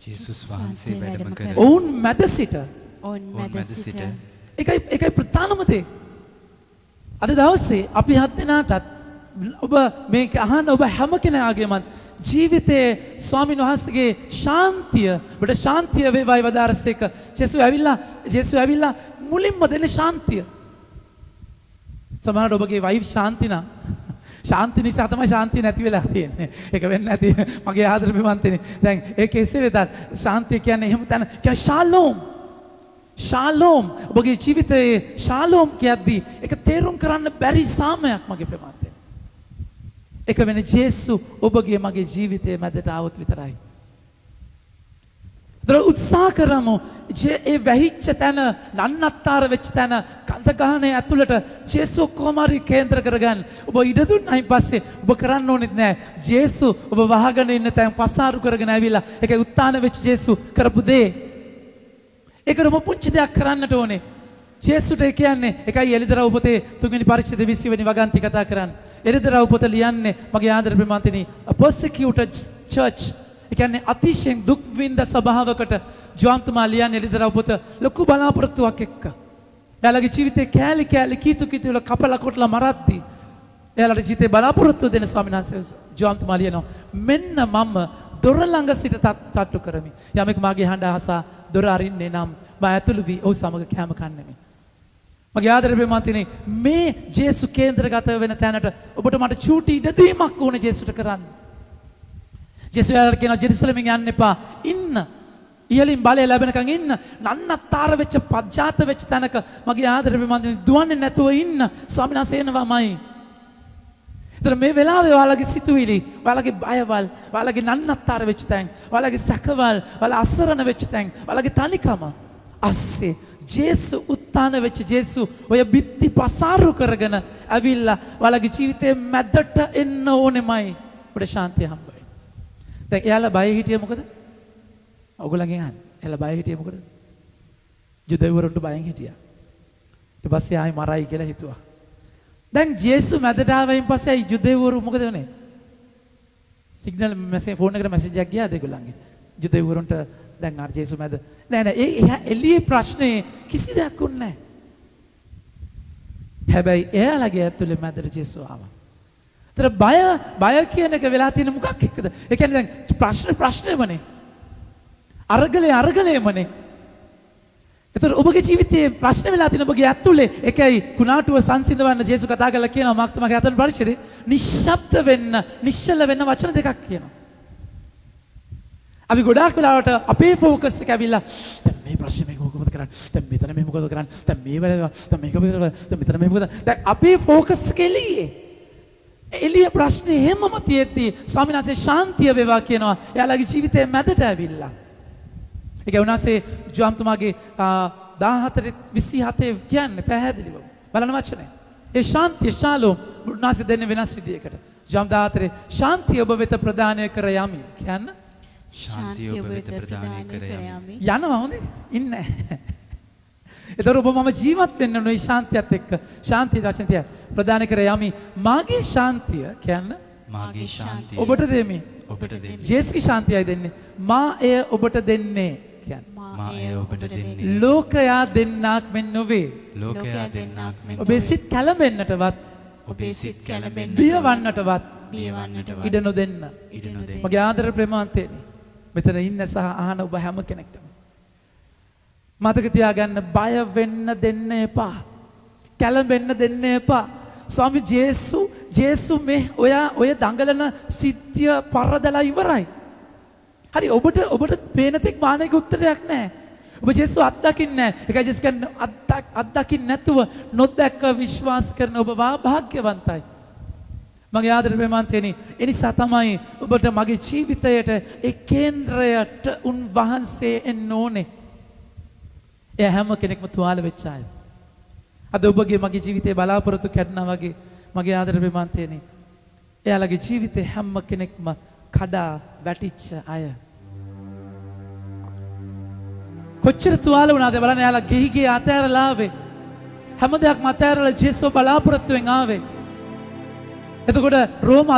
Speaker 3: ජේසුස් වහන්සේ වැඩම කර
Speaker 1: ඔවුන් මැද සිට ඒකයි ප්‍රධානම දේ. අද දවසේ අපි හත් දෙනාටත් ඔබ මේක අහන්න ඔබ හැම කෙනාගේම ජීවිතයේ ස්වාමීන් වහන්සේගේ ශාන්තිය ඔබට ශාන්තිය වේවායි වදාරසේක ජේසුස් ඇවිල්ලා මුලින්ම දෙන ශාන්තිය. සමහරවිට ඔබගේ වයිෆ් ශාන්ති නිසා තමයි ශාන්තිය නැති වෙලා තියෙන්නේ. ඒක වෙන්නේ නැති මගේ ආදර ප්‍රේමන්තනේ. දැන් ඒක එසේ වෙතත් ශාන්තිය කියන්නේ එහෙම තැන කියන්නේ ශාලෝම් ඔබගේ ජීවිතයේ ශාලෝම් කියද්දී ඒක තේරුම් කරන්න බැරි සාමයක් මගේ ප්‍රේමන්තනේ. ඒක වෙන්නේ ජේසුස් ඔබගේ මගේ ජීවිතයේ මැදට ආවොත් විතරයි. උත්සාහ කරමු ඒ වැහිච්ච තැන නන්නත්තර වෙච්ච තැන කඳ ගහනේ ඇතුළට ජේසුස් කොහොමරි කේන්ද්‍ර කරගන්න. ඔබ ඉඩ දුන්නයින් පස්සේ ඔබ කරන්න ඕනෙත් නෑ. ජේසුස් ඔබ වහගෙන ඉන්න තැන් පසාරු කරගෙන ඇවිල්ලා ඒකේ උත්තාන වෙච්ච ජේසුස් කරපු දේ. ඒකට ඔබ පුංචි දෙයක් කරන්නට ඕනේ. ජේසුට කියන්නේ එකයි එලිදරව් පොතේ 3 වෙනි පරිච්ඡේදයේ 20 වෙනි වගන්ති කතා කරන්නේ. එලිදරව් පොත ලියන්නේ මගේ ආදර ප්‍රේමන්තනි a persecuted church. ඒ කියන්නේ අතිශයින් දුක් විඳ සභාවකට ජෝන්තුමා ලියන්නේ එලිදරව් පොත ලොකු බලාපොරොත්තුවක් එක්ක. එයාලගේ ජීවිතේ කෑලි කීතු වල කපලා කොටලා මරද්දී එයාලගේ ජීවිතේ බලාපොරොත්තු දෙන ස්වාමීන් වහන්සේ ජෝන්තුමා ලියනවා මෙන්න මම දොර ළඟ සිට තට්ටු කරමි. යමෙක් මාගේ හඬ අහසා දොර අරින්නේ නම් මම ඇතුළු වී ඔහු සමග කෑම කන්නෙමි. මගේ ආදර ප්‍රේමන්තනේ මේ ජේසුස් කේන්ද්‍රගත වෙන තැනට ඔබට මට චූටි ඉඩදීමක් ඕනේ ජේසුට කරන්න. ජේසුස් යාළුවා කියනවා ජෙරුසලමෙන් යන්න එපා. ඉන්න. ඉහළින් බලය ලැබෙනකන් ඉන්න. නන්නත්තර වෙච්ච පජාත වෙච්ච තැනක මගේ ආදර ප්‍රේමන්තනේ දුවන්නේ නැතුව ඉන්න. ස්වාමීන් වහන්සේ එනවාමයි. ඒතර මේ වෙලාවේ ඔයාලගේ සිතුවිලි, ඔයාලගේ බයවල්, ඔයාලගේ නන්නත්තර වෙච්ච තැන්, ඔයාලගේ සැකවල්, ඔයාලා අසරණ වෙච්ච තැන්, ඔයාලගේ තනිකම අස්සේ ජේසුස් උත්ථාන වෙච්ච ජේසුස් ඔය බිත්ති පසාරු කරගෙන ඇවිල්ලා ඔයාලගේ ජීවිතේ මැදට එන්න ඕනෙමයි. ඔබට ශාන්තිය හම්බයි. දැන් එයාලා බය හිටියේ මොකද? ඔයගොල්ලන්ගෙන් අහන්න. එයාලා බය හිටියේ මොකද? යුදෙව්වරුන්ට බයෙන් හිටියා. ඊට පස්සේ ආයි මරයි කියලා හිතුවා. දැන් ජේසු මැදට ආවයින් පස්සේ යුදෙව්වරු මොකද වුනේ? සිග්නල් මැසේජ් ෆෝන් එකට මැසේජ් එකක් ගියාද ඒගොල්ලන්ගේ? යුදෙව්වරුන්ට දැන් ආර ජේසු මැද නෑ ඒ එළියේ ප්‍රශ්නේ කිසි දෙයක් උන්නේ නෑ. හැබැයි එයාලගේ ඇතුලේ මැදට ජේසු ආවා. ඒතර බය කියන එක වෙලා තියෙන මොකක් එක්කද? ඒ කියන්නේ දැන් ප්‍රශ්නේමනේ. අරගලේමනේ. ඒතර ඔබගේ ජීවිතයේ ප්‍රශ්න වෙලා තියෙන ඔබගේ ඇතුලේ එකයි කුණාටුව සංසිඳවන්න ජේසු කතා කරලා කියනවා මාක්තමගේ හතන පරිච්ඡේදේ නිශ්ශබ්ද වෙන්න නිශ්චල වෙන්න වචන දෙකක් කියනවා. අපි ගොඩාක් වෙලාවට අපේ ફોකස් එක ඇවිල්ලා දැන් මේ ප්‍රශ්නේ මේක මොකද කරන්නේ? දැන් මෙතන මේ මොකද කරන්නේ? දැන් මේ වෙලාව දැන් මේක දැන් මෙතන මේ මොකද? දැන් අපේ ફોකස් එක එළිය ප්‍රශ්නේ හැමම තියෙද්දි ස්වාමීන් වහන්සේ ශාන්තිය වේවා කියනවා. එයාලගේ ජීවිතේ මැදට ඇවිල්ලා. ඒක උනාසේ ජෝම්තුමාගේ 14:27 කියන්නේ පැහැදිලිව බලන වචනේ. ඒ ශාන්තිය ශාලෝම් උනාසේ දෙන්නේ වෙනස් විදියකට. ජෝම් 14 ශාන්තිය ඔබ වෙත ප්‍රදානය කර යමි කියන්න.
Speaker 3: ශාන්තිය ඔබ වෙත ප්‍රදානය කර යමි.
Speaker 1: යනවා හොඳේ ඉන්නේ. ඒතර ඔබ මම ජීවත් වෙන්න ඕනේ ශාන්තියත් එක්ක. ශාන්තිය වචනය ප්‍රදානය කර යමි. මාගේ ශාන්තිය කියන්න.
Speaker 3: මාගේ ශාන්තිය
Speaker 1: ඔබට දෙමි.
Speaker 3: ඔබට දෙමි.
Speaker 1: ජේසුගේ ශාන්තියයි දෙන්නේ. මා එය ඔබට දෙන්නේ කියන්න.
Speaker 3: මා එය ඔබට දෙන්නේ.
Speaker 1: ලෝකයා දෙන්නාක් මෙන් නොවේ.
Speaker 3: ලෝකයා දෙන්නාක් මෙන්
Speaker 1: ඔබේ සිත් කැළඹෙන්නටවත්
Speaker 3: ඔබේ සිත් කැළඹෙන්නට
Speaker 1: බියවන්නටවත්
Speaker 3: බියවන්නටවත්
Speaker 1: ඉඩ නොදෙන්න.
Speaker 3: ඉඩ නොදෙන්න.
Speaker 1: මගේ ආදර ප්‍රේමාන්තේනි. මෙතන ඉන්න සහ අහන ඔබ හැම කෙනෙක්ටම මතක තියාගන්න බය වෙන්න දෙන්න එපා. කැළඹෙන්න දෙන්න එපා. ස්වාමී ජේසු මේ ඔය දඟලන සිද්ධිය පරදලා ඉවරයි. හරි ඔබට පේන තෙක් මානසික උත්තරයක් නැහැ. ඔබ ජේසු අත්දකින්නේ නැහැ. ඒකයි ජේසු කියන්නේ අත්දකින්න නැතුව නොදැක්ක විශ්වාස කරන ඔබ වාභාග්‍යවන්තයි. මගේ ආදර ප්‍රේමාන්තයනි ඒ නිසා තමයි ඔබට මගේ ජීවිතයට ඒ කේන්ද්‍රයට උන්වහන්සේ එන්න ඕනේ. එයා හැම කෙනෙක්ම තුවාල වෙච්ච අය. අද ඔබගේ මගේ ජීවිතේ බලාපොරොත්තු කැඩනා වගේ මගේ ආදර ප්‍රේමාන්තයනි එයාලගේ ජීවිතේ හැම කෙනෙක්ම කඩා වැටිච්ච අය. කොච්චර තුවාල වුණාද බලන්න එයාලා ගිහි අතෑරලා ආවේ. හැම දෙයක්ම අතෑරලා ජේසුව බලාපොරොත්තුෙන් ආවේ. එතකොට රෝම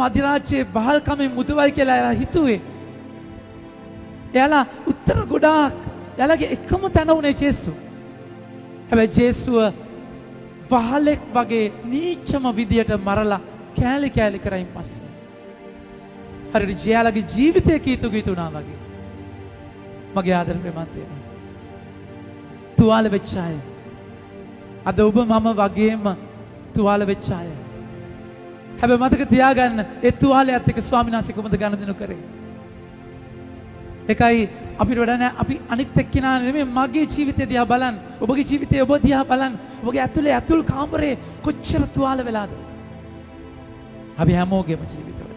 Speaker 1: අධිරාජ්‍යයේ වහල්කමෙන් මුදවයි කියලා එයා හිතුවේ. එයාලා උත්තර ගොඩාක් එයාලගේ එකම තැන උනේ ජේසු. හැබැයි ජේසුව වහලෙක් වගේ නීචම විදියට මරලා කෑලි කරයින් පස්සේ හරියට ජයාලගේ ජීවිතය කීතු වුණා වගේ. මගේ ආදර ප්‍රේමන්තයනි තුවාල වෙච්ච අය අද ඔබ මම වගේම තුවාල වෙච්ච අය. හැබැයි මතක තියාගන්න ඒ තුවාලයත් එක්ක ස්වාමීන් වහන්සේ කොහොමද ගනුදෙනු කරේ? ඒකයි අපිට වඩා නෑ අපි අනිත් එක්කිනා නෙමෙයි මගේ ජීවිතය දිහා බලන්න. ඔබගේ ජීවිතය ඔබ දිහා බලන්න. ඔබගේ ඇතුල් කාමරේ කොච්චර තුවාල වෙලාද? අපි හැමෝගෙම ජීවිතවල.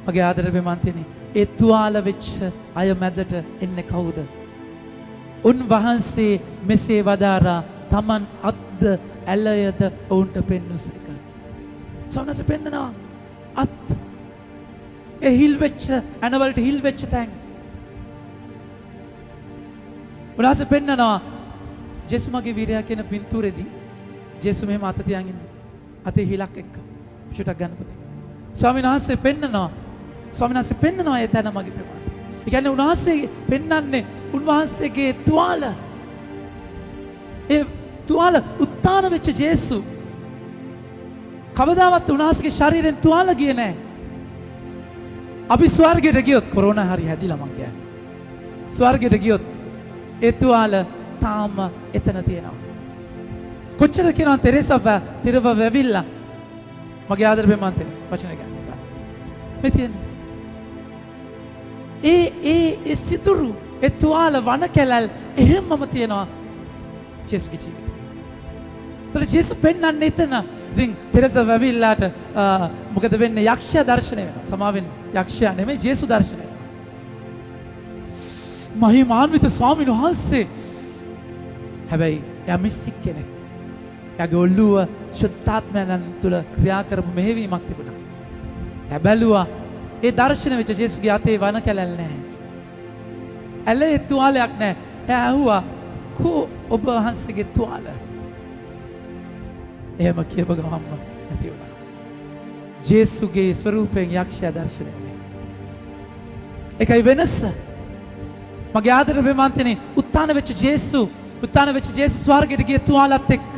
Speaker 1: මගේ ආදර ප්‍රේමන්තයනි ඒ තුවාල වෙච්ච අය මැදට එන්නේ කවුද? උන්වහන්සේ මෙසේ වදාරා තමන් අත්ද ඇලයද ඔවුන්ට පෙන්නුසේක. සවනස පෙන්නනවා අත් ඒ හිල් වෙච්ච ඇනවලට හිල් වෙච්ච තැන්. උනාස පෙන්නනවා ජේසු මගේ වීරයා කියන පින්තූරෙදී ජේසු මෙහෙම අත තියන් ඉන්නේ. අතේ හිලක් එක්ක පිටුටක් ගන්න පුතේ. ස්වාමීන් වහන්සේ පෙන්නනවා ඒ තැන මගේ ප්‍රමාණය. ඒ කියන්නේ උන්වහන්සේ පෙන්නන්නේ උන්වහන්සේගේ තුවාල. ඒ තුවාල උත්තාන වෙච්ච ජේසු කවදාවත් උන්වහන්සේගේ ශරීරයෙන් තුවාල ගියේ නැහැ. අපි ස්වර්ගයට ගියොත් කොරෝනා හරි හැදිලා මං කියන්නේ. ස්වර්ගයට ගියොත් ඒ තුවාල තාම එතන තියෙනවා. කොච්චර කියනවා තෙරේසා තිරව වැවිලා මගේ ආදර ප්‍රේමන්තනේ වචන ගන්න. මේ තියෙන්නේ. ඒ සිතුරු ඒ තුවාල වන කැලල් එහෙමම තියෙනවා ජේසුගේ ජීවිතේ. ඒතර ජේසු පෙන්වන්නේ එතන. ඉතින් තෙරේසා වැවිලාට මොකද වෙන්නේ? යක්ෂයා දර්ශනය වෙනවා. සමාවෙන් යක්ෂයා නෙමෙයි ජේසු දර්ශනය වෙනවා. මහිමාන්විත ස්වාමීන් වහන්සේ. හැබැයි එයා මිස්සික් කෙනෙක්. එයාගේ ඔළුව ශුද්ධාත්මයන් තුළ ක්‍රියා කරපු මෙහෙවීමක් තිබුණා. එයා බැලුවා ඒ දර්ශන වෙච්ච ජේසුගේ අතේ වන කැලල් නැහැ. ඇලේ තුවාලයක් නැහැ. එයා ඇහුවා කෝ ඔබ වහන්සේගේ තුවාල? එහෙම කියපු ගමන්ම නැති වුණා. ජේසුගේ ස්වරූපයෙන් යක්ෂයා දැర్శණය වුණේ. ඒකයි වෙනස. මගේ ආදරේ ප්‍රේමන්තනේ උත්ථාන වෙච්ච ජේසු ස්වර්ගයට ගිය තුවාලත් එක්ක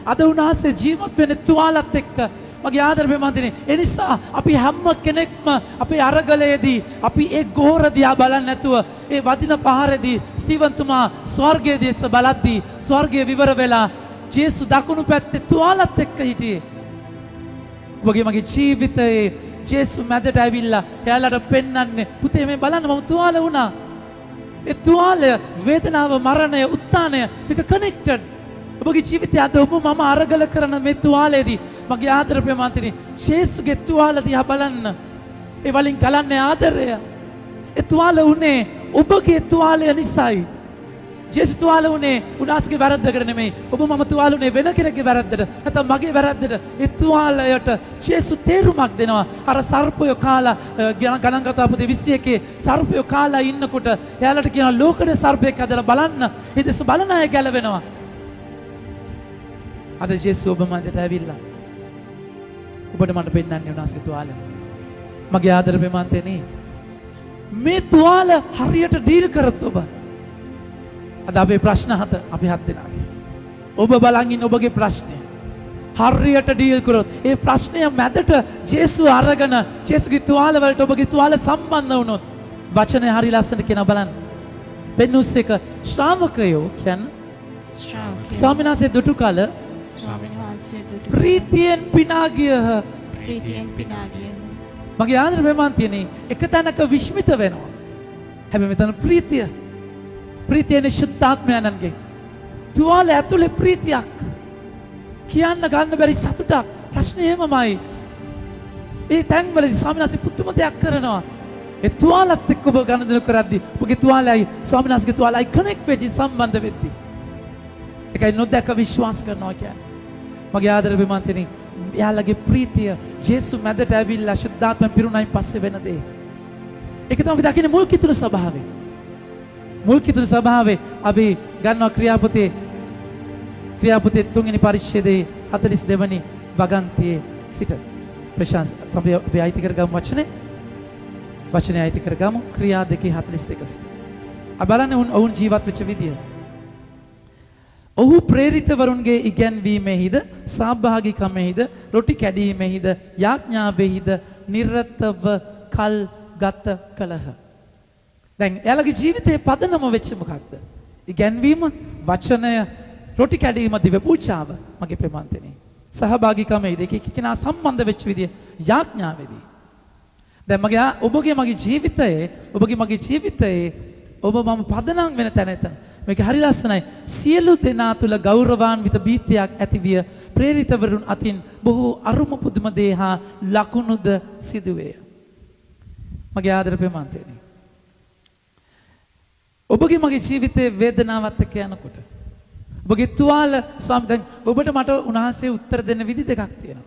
Speaker 1: අද උන්වහන්සේ ජීවත් වෙන තුවාලත් එක්ක මගේ ආදරේ ප්‍රේමන්තනේ ඒ නිසා අපි හැම කෙනෙක්ම අපේ අරගලයේදී අපි ඒ ගෝර දිහා බලන්නේ නැතුව ඒ වදින පහරේදී සීවන්තුමා ස්වර්ගයේ දේශ බලද්දී ස්වර්ගයේ විවර වෙලා ජේසු දකුණු පැත්තේ තුවාලත් එක්ක හිටියේ. ඔබගේ මගේ ජීවිතයේ ජේසු මැදට ඇවිල්ලා එයාලට පෙන්වන්නේ පුතේ මේ බලන්න මම තුවාල වුණා. ඒ තුවාලය වේදනාව මරණය උත්ථානය මේක කනෙක්ටඩ්. ඔබගේ ජීවිතය අද ඔබ මම අරගල කරන මේ තුවාලයේදී මගේ ආදර ප්‍රේමන්තනි ජේසුගේ තුවාල දිහා බලන්න. ඒ වලින් ගලන්නේ ආදරය. ඒ තුවාල උනේ ඔබගේ තුවාලය නිසායි. ජේසු තුවාල උනේ උනාසගේ වැරද්දකට නෙමෙයි. ඔබ මම තුවාල උනේ වෙන කෙනෙක්ගේ වැරද්දට. නැත්නම් මගේ වැරද්දට. ඒ තුවාලයට ජේසු තේරුමක් දෙනවා. අර සර්පය කාලා ගණන් කතා පොතේ 21 සර්පය කාලා ඉන්නකොට එයාලට කියනවා ලෝකේ සර්පයෙක් ඇදලා බලන්න. ඒ දෙස බලන අය ගැලවෙනවා. අද ජේසු ඔබ මැදට ඇවිල්ලා ඔබට මට පෙන්වන්නේ උනාසගේ තුවාල. මගේ ආදර ප්‍රේමන්තනේ මේ තුවාල හරියට ඩීල් කරත් ඔබ අද අපේ ප්‍රශ්න අපි හත් දෙනාගේ. ඔබ බලන් ඉන්න ඔබගේ ප්‍රශ්නය හරියට ඩීල් කරොත් ඒ ප්‍රශ්නය මැදට ජේසු අරගෙන ජේසුගේ තුවාල වලට ඔබගේ තුවාල සම්බන්ධ වුණොත් වචනේ හරි ලස්සනට කියන බලන්න. පෙන්නුස් එක ශ්‍රාවකයෝ කියන්නේ ස්වාමීන් වහන්සේ දුටු කල ප්‍රීතියෙන් පිනා ගියහ. මගේ ආදර ප්‍රේමන්තියනේ එක තැනක විශ්මිත වෙනවා. හැබැයි මෙතන ප්‍රීතියනේ ශුද්ධාත්මයන්ගේ තුවාල ඇතුලේ ප්‍රීතියක් කියන්න ගන්න බැරි සතුටක්. ප්‍රශ්නේ එහෙමමයි. ඒ තැන්වලදී ස්වාමීන් වහන්සේ පුදුම දෙයක් කරනවා. ඒ තුවාලත් එක්ක ඔබ ගනුදෙනු කරද්දී ඔබගේ තුවාලයි ස්වාමීන් වහන්සේගේ තුවාලයි කනෙක්ට් වෙච්චි සම්බන්ධ වෙද්දී ඒකයි නොදැක විශ්වාස කරනවා කියන්නේ. මගේ ආදර ප්‍රේමන්තනි එයාලගේ ප්‍රීතිය ජේසු මැදට ඇවිල්ලා ශුද්ධාත්මෙන් පිරුණායින් පස්සේ වෙන දේ. ඒක තමයි අපි දකින්නේ මුල් කිතුණු ස්වභාවය. මුල් කිතුණු ස්වභාවය අපි ගන්නවා ක්‍රියාපොතේ 3 වෙනි පරිච්ඡේදයේ 42 වෙනි වගන්තියේ සිට. ප්‍රශංස අපි අයිති කරගමු වචනේ අයිති කරගමු ක්‍රියා 2:42 සිට. අපි බලන්නේ ඔවුන් ජීවත් වෙච්ච විදිය. ඔහු ප්‍රේරිතවරුන්ගේ ඉගැන්වීමෙහිද සහභාගීකමෙහිද රොටි කැඩීමෙහිද යාඥාවෙහිද නිරතව කල් ගත කළහ. දැන් එයාලගේ ජීවිතේ පදනම වෙච්ච මොකක්ද? ඉගැන්වීම, වචනය, රොටි කැඩීම, දිව පූජාව. මගේ ප්‍රේමන්තනේ සහභාගීකමෙහිද එක කෙනා සම්බන්ධ වෙච්ච විදිය යාඥාවේදී. දැන් ඔබගේ මගේ ජීවිතයේ ඔබ මම පදනම් වෙන තැන එතන. මේක හරි ලස්සනයි. සියලු දෙනා තුල ගෞරවාන්විත බීතියක් ඇතිවිය ප්‍රේරිතවරුන් අතින් බොහෝ අරුම පුදුම දේ හා ලකුණුද සිදුවේ. මගේ ආදර ප්‍රේමන්තනේ ඔබගේ මගේ ජීවිතයේ වේදනාවත් එක්ක යනකොට ඔබගේ තුවාල දැන් ඔබට මට උන්වහන්සේ උත්තර දෙන්න විදි දෙකක් තියෙනවා.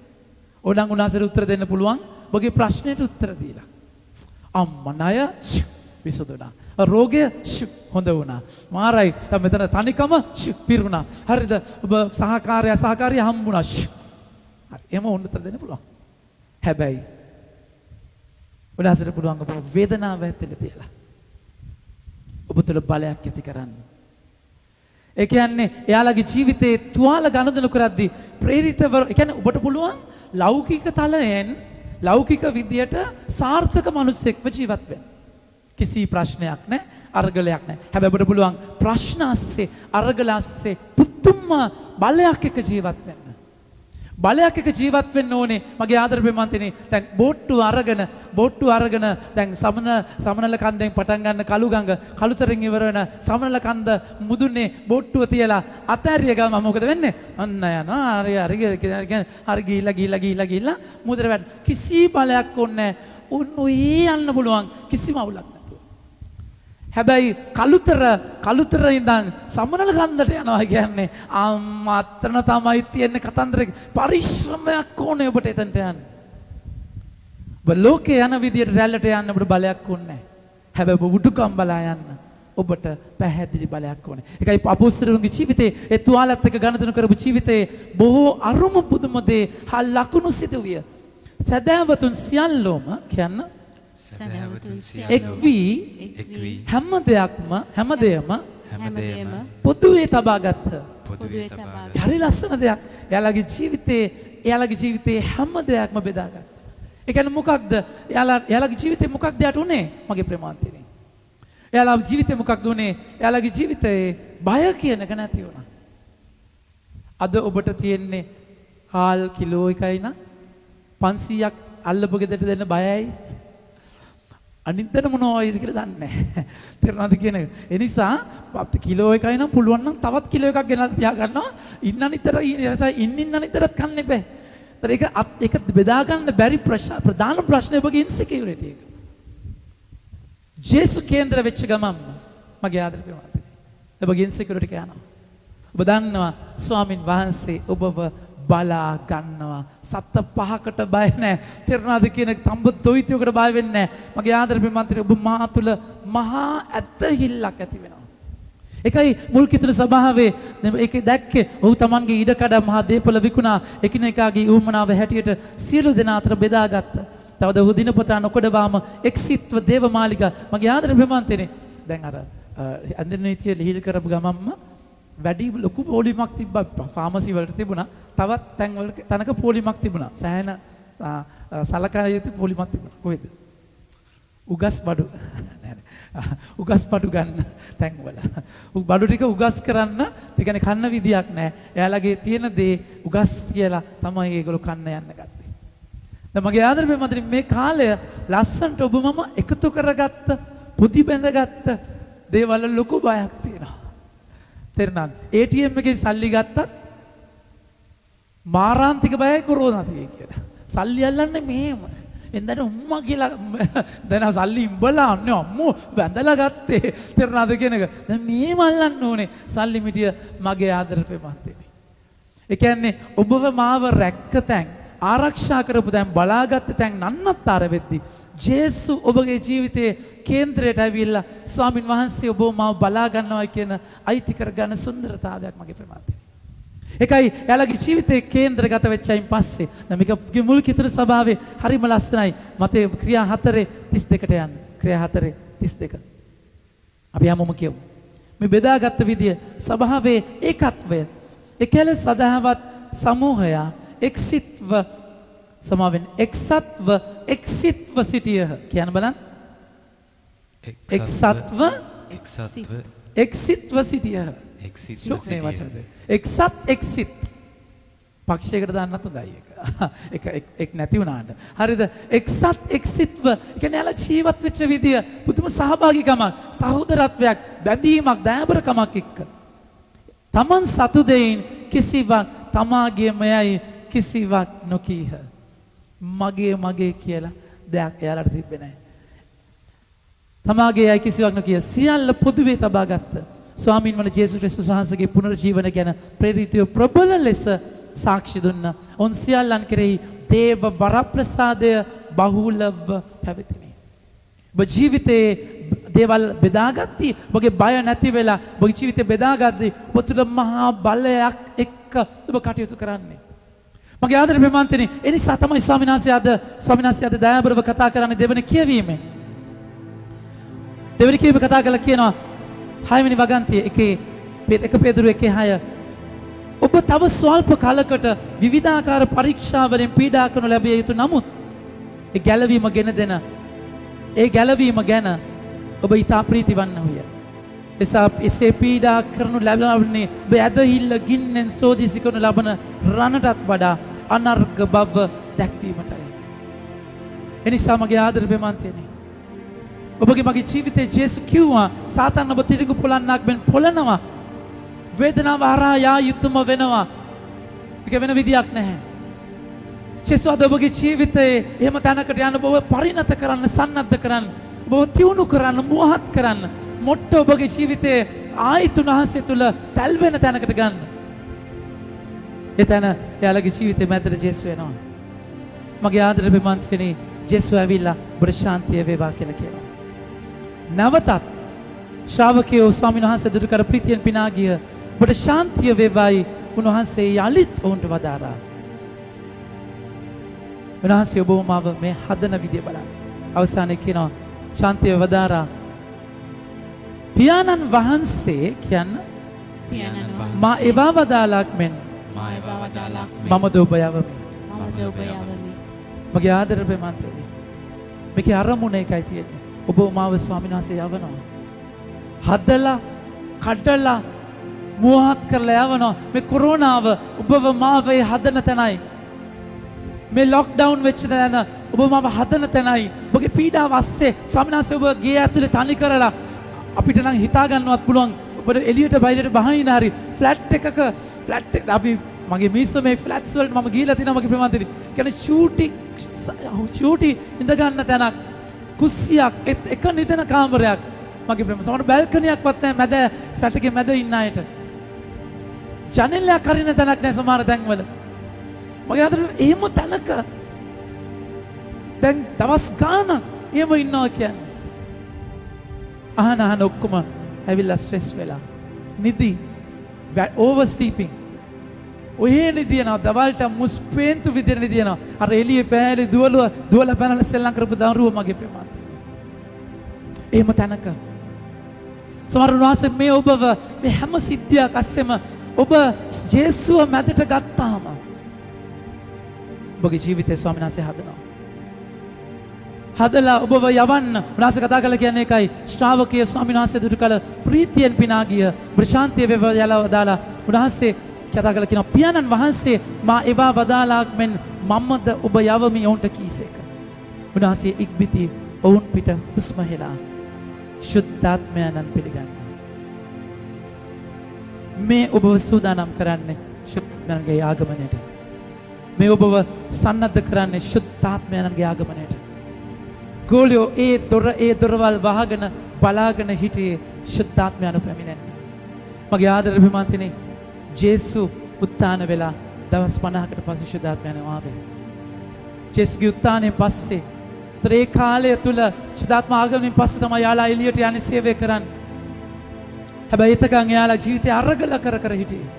Speaker 1: ඕනනම් උන්වහන්සේට උත්තර දෙන්න පුළුවන් ඔබගේ ප්‍රශ්නෙට උත්තර දීලා. අම්මා ණය විසඳුණා. රෝගය හොඳ වුණා. මාරයි. දැන් මෙතන තනිකම පිරුණා. හරිද? ඔබ සහකාරිය හම්බුණා. හරි. එහෙම උත්තර දෙන්න පුළුවන්. හැබැයි උන්වහන්සේට පුළුවන් ඔබ වේදනාව ඇතුළේ තියලා ඔබ තුළ බලයක් ඇති කරන්න. ඒ කියන්නේ එයාලගේ ජීවිතේ තුවාල ගනුදෙනු කරද්දී ප්‍රේරිතවරු ඒ කියන්නේ ඔබට පුළුවන් ලෞකික තලයෙන් ලෞකික විද්‍යට සාර්ථක මිනිසෙක්ව ජීවත් වෙන්න. කිසි ප්‍රශ්නයක් නැහැ, අරගලයක් නැහැ. හැබැයි ඔබට පුළුවන් ප්‍රශ්න අස්සේ, අරගල අස්සේ පුදුම බලයක් එක්ක ජීවත් වෙන්න. බලයක් එක්ක ජීවත් වෙන්න ඕනේ. මගේ ආදර ප්‍රේමන්තනේ දැන් බෝට්ටු අරගෙන දැන් සමනල කන්දෙන් පටන් ගන්න කළුතරෙන් ඉවර වෙන සමනල කන්ද මුදුනේ බෝට්ටුව තියලා අතෑරිය ගම මොකද වෙන්නේ? අන්න යනවා. හරි ගිහිල්ලා මුදර වැට. කිසි බලයක් ඕනේ නැහැ. උන්නුයි යන්න පුළුවන් කිසිම අවුලක් නැතුව. හැබැයි කළුතර ඉඳන් සමනල කන්දට යනවා කියන්නේ අම්මත්තන තමයි තියෙන්නේ කතන්දරේ. පරිශ්‍රමයක් ඕනේ ඔබට එතනට යන්න. ඔබ ලෝකේ යන විදියට රැල්ලට යන්න ඔබට බලයක් ඕනේ නැහැ. හැබැයි ඔබ උඩුකම් බලා යන්න ඔබට පැහැදිලි බලයක් ඕනේ. ඒකයි අපොස්තලුන්ගේ ජීවිතේ ඒ තුවාලත් එක්ක ගණතුණු කරපු ජීවිතේ බොහෝ අරුම පුදුම දේ හා ලකුණු සිදුවිය. සදාවතුන් සියල්ලෝම කියන්න
Speaker 2: සදහවතුන්
Speaker 1: එක් වී හැමදේම පොදුවේ තබා ගත්ත.
Speaker 2: පොදුවේ තබා
Speaker 1: හරි ලස්සන දෙයක්. එයාලගේ ජීවිතේ හැම දෙයක්ම බෙදාගත්තා. ඒ කියන්නේ මොකක්ද? එයාලගේ ජීවිතේ මොකක්ද යට උනේ? මගේ ප්‍රේමාන්තිනේ. එයාලගේ ජීවිතේ මොකක්ද උනේ? එයාලගේ ජීවිතේ බය කියන එක නැති වුණා. අද ඔබට තියෙන්නේ හාල් කිලෝ එකයි නා 500ක් අල්ලපු ගෙදරට දෙන්න බයයි. අනිද්දට මොනවයිද කියලා දන්නේ නැහැ. තේරුණාද කියන එක? ඒ නිසා කිලෝ එකයි නම් පුළුවන් නම් තවත් කිලෝ එකක් ගෙනත් තියා ගන්නවා. ඉන්න අනිද්දට ඉන්න අනිද්දටත් කන්න එපා. ඒක බෙදා ගන්න බැරි ප්‍රධාන ප්‍රශ්නේ ඔබගේ ඉන්සිකියුරිටි එක. ජේසු කේන්ද්‍ර වෙච්ච ගමන් මගේ ආදරේ ප්‍රේමවන්තනි. ඔබගේ ඉන්සිකියුරිටි යනවා. ඔබ දන්නවා ස්වාමින් වහන්සේ ඔබව බලා ගන්නවා. සත්ත පහකට බය නැහැ. තේරුණාද කියන තඹ දොයිතියකට බය වෙන්නේ නැහැ. මගේ ආදරේ ප්‍රේමවන්තනි ඔබ මා තුල මහා ඇත්තහිල්ලක් ඇති වෙනවා. ඒකයි මුල් කිතුණු සභාවේ ඒක දැක්කේ ඔහු තමන්ගේ ඉඩකඩ මහා දීපල විකුණා එකිනෙකාගේ ඌමනාව හැටියට සියලු දෙනා අතර බෙදාගත්තා. තවද ඔහු දිනපතා නොකඩවාම එක්සිත්ව දේවමාලිගා මගේ ආදරේ ප්‍රේමවන්තනි දැන් අර අන්දනීතිය ලිහිල් කරපු ගමම්ම වැඩි ලොකු පොලිමක් තිබ්බා. ෆාමසි වලට තිබුණා. තවත් තැනක පොලිමක් තිබුණා. සෑහෙන සලකා යුතු පොලිමක් තිබුණා. කොහෙද? උගස් බඩු උගස් බඩු ගන්න තැන්වල බඩු ටික උගස් කරන්න ඒ කියන්නේ කන්න විදියක් නැහැ. එයාලගේ තියෙන දේ උගස් කියලා තමයි ඒගොල්ලෝ කන්න යන්න ගත්තේ. දැන් මගේ ආදරේ මන්ත්‍රී මේ කාලය ලස්සන්ට ඔබ මම එකතු කරගත්ත පුදි බැඳගත්ත දේවල් ලොකු බයක් තියෙනවා. තේරුණාද? ATM එකේ සල්ලි ගත්තත් මාරාන්තික බයයි කොරෝනා තියෙයි කියලා. සල්ලි අල්ලන්නේ මෙහෙම. එන්දට උම්මා කියලා දැන් සල්ලි ඉඹලා අන්නේ අම්මෝ වැඳලා ගත්තේ. තේරුණාද කියන එක? දැන් මේ මල්ලන්න ඕනේ සල්ලි මිටිය මගේ ආදර ප්‍රේමන්තනේ. ඒ කියන්නේ ඔබව මාව රැක්ක තැන් ආරක්ෂා කරපු තැන් බලාගත්ත තැන් නන්නත්තර වෙද්දි ජේසු ඔබගේ ජීවිතයේ කේන්ද්‍රයට ඇවිල්ලා ස්වාමින් වහන්සේ ඔබව මාව බලා ගන්නවා කියන අයිති කරගන්න සුන්දරතාවයක් මගේ ප්‍රේමන්තනේ. ඒකයි එයාලගේ ජීවිතේ කේන්ද්‍රගත වෙච්චයින් පස්සේ දැන් මේක මුල් කිතුණු සභාවේ හරිම ලස්සනයි. මතේ ක්‍රියා 4:32ට යන්න. ක්‍රියා 4:32. අපි හැමෝම කියමු. මේ බෙදාගත්ත විදිය සභාවේ ඒකත්වය. එකල සදාවත් සමූහය එක්සිත්ව සමාවෙන් එක්සිත්ව සිටියහ. කියන්න බලන්න. එක්සිත්ව සිටියහ. එක්සිත් පක්ෂයකට දාන්නත් හොඳයි ඒක. එක් නැති වුණාට. හරිද? එක්සිත්ව කියන්නේ යාලා ජීවත් වෙච්ච විදිය පුදුම සහභාගීකමක්, සහෝදරත්වයක්, බැඳීමක්, දයාබරකමක් එක්ක. තමන් සතු දෙයින් කිසිවක් තමාගේමයයි කිසිවක් නොකීහ. මගේ කියලා දෙයක් එයාලට තිබ්බේ නැහැ. තමාගේයි කිසිවක් නොකිය සියල්ල පොදුවේ තබා ගත්තා. ස්වාමීන් වහන්සේ ජේසුස් ක්‍රිස්තුස් වහන්සේගේ පුනරුජීවන ගැන ප්‍රේරිතව ප්‍රබල ලෙස සාක්ෂි දුන්නා. ඔවුන් සියල්ලන් කෙරෙහි දේව වරප්‍රසාදය බහුලව පැවතිනි. ඔබ ජීවිතේ දේවල් බෙදාගත්ති. ඔබගේ බය නැති වෙලා ඔබගේ ජීවිතේ බෙදාගද්දි ඔබ තුළ මහා බලයක් එක්ක ඔබ කටයුතු කරන්නේ. මගේ ආදරේ ප්‍රේමන්තනි, ඒ නිසා තමයි ස්වාමීන් වහන්සේ අද දයාබරව කතා කරන්නේ දෙවෙනි කියවීමෙන්. දෙවෙනි කියවීම කතා කරලා කියනවා 6 වෙනි වගන්තිය 1 පේදුරු 1:6 ඔබ තව ස්වල්ප කාලයකට විවිධාකාර පරීක්ෂා වලින් පීඩා කරනු ලැබිය යුතු නමුත් ඒ ගැලවීම ගැන ඔබ ඊතා ප්‍රීතිවන්ත වූය. එසේ පීඩා කරනු ලැබෙන්නේ ඔබ ඇදහිල්ල ගින්නෙන් සෝදිසි කරනු ලබන රණටත් වඩා අනර්ග බව දැක්වීමටයි. එනිසා මගේ ආදරේ ප්‍රේමන්තයනි, ඔබගේ මගේ ජීවිතේ ජේසු කිව්වා සාතන් ඔබ තිරිඟු පොළන්නක් මෙන් පොළනවා. වේදනාව හරහා යා යුතුම වෙනවා. ඒක වෙන විදියක් නැහැ. ජේසු අද ඔබගේ ජීවිතේ එහෙම තැනකට යන්න ඔබ පරිණත කරන්න, සන්නද්ධ කරන්න, ඔබ තියුණු කරන්න, මුවහත් කරන්න, මොට්ට ඔබගේ ජීවිතේ ආයත උන්වහන්සේ තුල තැල් වෙන තැනකට ගන්න. එතන එයාලගේ ජීවිතේ මැදට ජේසු එනවා. මගේ ආදරේ ප්‍රේමන්තයනි, ජේසු ඇවිල්ලා ඔබට ශාන්තිය වේවා කියලා කියනවා. නැවතත් ශ්‍රාවකයෝ ස්වාමීන් වහන්සේ දුරු කර ප්‍රීතියෙන් පිනා ගිය. ඔබට ශාන්තිය වේවායි උන්වහන්සේ යලිත් ඔවුන්ට වදාරා. උන්වහන්සේ ඔබ මාව මේ හදන විදිය බලන්න. අවසානයේ කියනවා ශාන්තිය වදාරා. පියාණන් වහන්සේ කියන්න මා එවා වදාලාක් මෙන් මම ද ඔබ යවමි. මගේ ආදර ප්‍රේමන්තනි. මේකේ අරමුණ එකයි තියෙන්නේ. ඔබ මාව ස්වාමීන් වහන්සේ යවනවා. හදලා කඩලා මුවහත් කරලා යවනවා. මේ කොරෝනාව ඔබව මාව හදන තැනයි. මේ ලොක්ඩවුන් වෙච්ච තැන ඔබ මාව හදන තැනයි. ඔබගේ පීඩාව අස්සේ ස්වාමීන් වහන්සේ ඔබ ගේ ඇතුලේ තනි කරලා අපිට නම් හිතා ගන්නවත් පුළුවන් ඔබට එළියට බයිලට බහින්න හරි ෆ්ලැට් එකක ෆ්ලැට් එක අපි මගේ මිස්ස මේ ෆ්ලැට්ස් වලට මම ගිහිලා තිනවා මගේ ප්‍රේමන්තනි. කියන්නේ ෂූටි ඉඳ ගන්න තැනක් කුස්සියක් එක නිදන කාමරයක් මගේ ප්‍රේම සමහර බැල්කනියක්වත් නැහැ මැද ෆ්ලැට් එකේ මැද ඉන්න අයට. ජනෙලයක් අරින තැනක් නැහැ සමහර තැන්වල. මගේ අතට එහෙම තැනක දැන් දවස් ගානක් එහෙම ඉන්නවා කියන්නේ. අහන ඔක්කොම ඇවිල්ලා ස්ට්‍රෙස් වෙලා නිදි ඕවර් ස්ලීපින් ඔහේ නිදියනවා දවල්ට මුස්පේන්තු විදියට නිදියනවා. අර එළියේ පෑලි දුවල පැනලා සෙල්ලම් කරපු දරුවෝ මගේ ප්‍රේමන්තනි. එහෙම තැනක සමහර උන්වහන්සේ මේ ඔබව මේ හැම සිද්ධියක් අස්සෙම ඔබ ජේසුව මැදට ගත්තාම ඔබගේ ජීවිතේ ස්වාමීන් වහන්සේ හදනවා. හදලා ඔබව යවන්න උන්වහන්සේ කතා කළා කියන්නේ ඒකයි. ශ්‍රාවකයේ ස්වාමීන් වහන්සේ දුරු කළ ප්‍රීතියෙන් පිනා ගිය ප්‍රශාන්තිය වේවා දාලා උන්වහන්සේ කතා කළා කියනවා පියාණන් වහන්සේ මා එවා වදාලාක් මෙන් මම්මද ඔබ යවමි ඔවුන්ට කීසේක. උන්වහන්සේ ඉක්බිති ඔවුන් පිට හුස්ම හෙලා ශුද්ධාත්මයන්න් පිළිගන්න. මේ ඔබව සූදානම් කරන්නේ ශුද්ධාත්මයන්ගේ ආගමනයට. මේ ඔබව සන්නද්ධ කරන්නේ ශුද්ධාත්මයන්ගේ ආගමනයට. ගෝලියෝ ඒ දොරවල් වහගෙන බලාගෙන හිටියේ ශුද්ධාත්මයන් පැමිණෙන්න. මගේ ආදර ප්‍රේමන්තනි ජේසු උත්ථාන වෙලා දවස් 50කට පස්සේ ශුද්ධාත්මයන් ආවේ. ජේසුගේ උත්ථානයෙන් පස්සේ ඒ කාලය තුල ශුද්ධාත්ම ආගමනින් පස්සේ තමයි යාලා එළියට යන්නේ සේවය කරන්නේ. හැබැයි එතකන් යාලා ජීවිතය අරගල කර හිටියේ.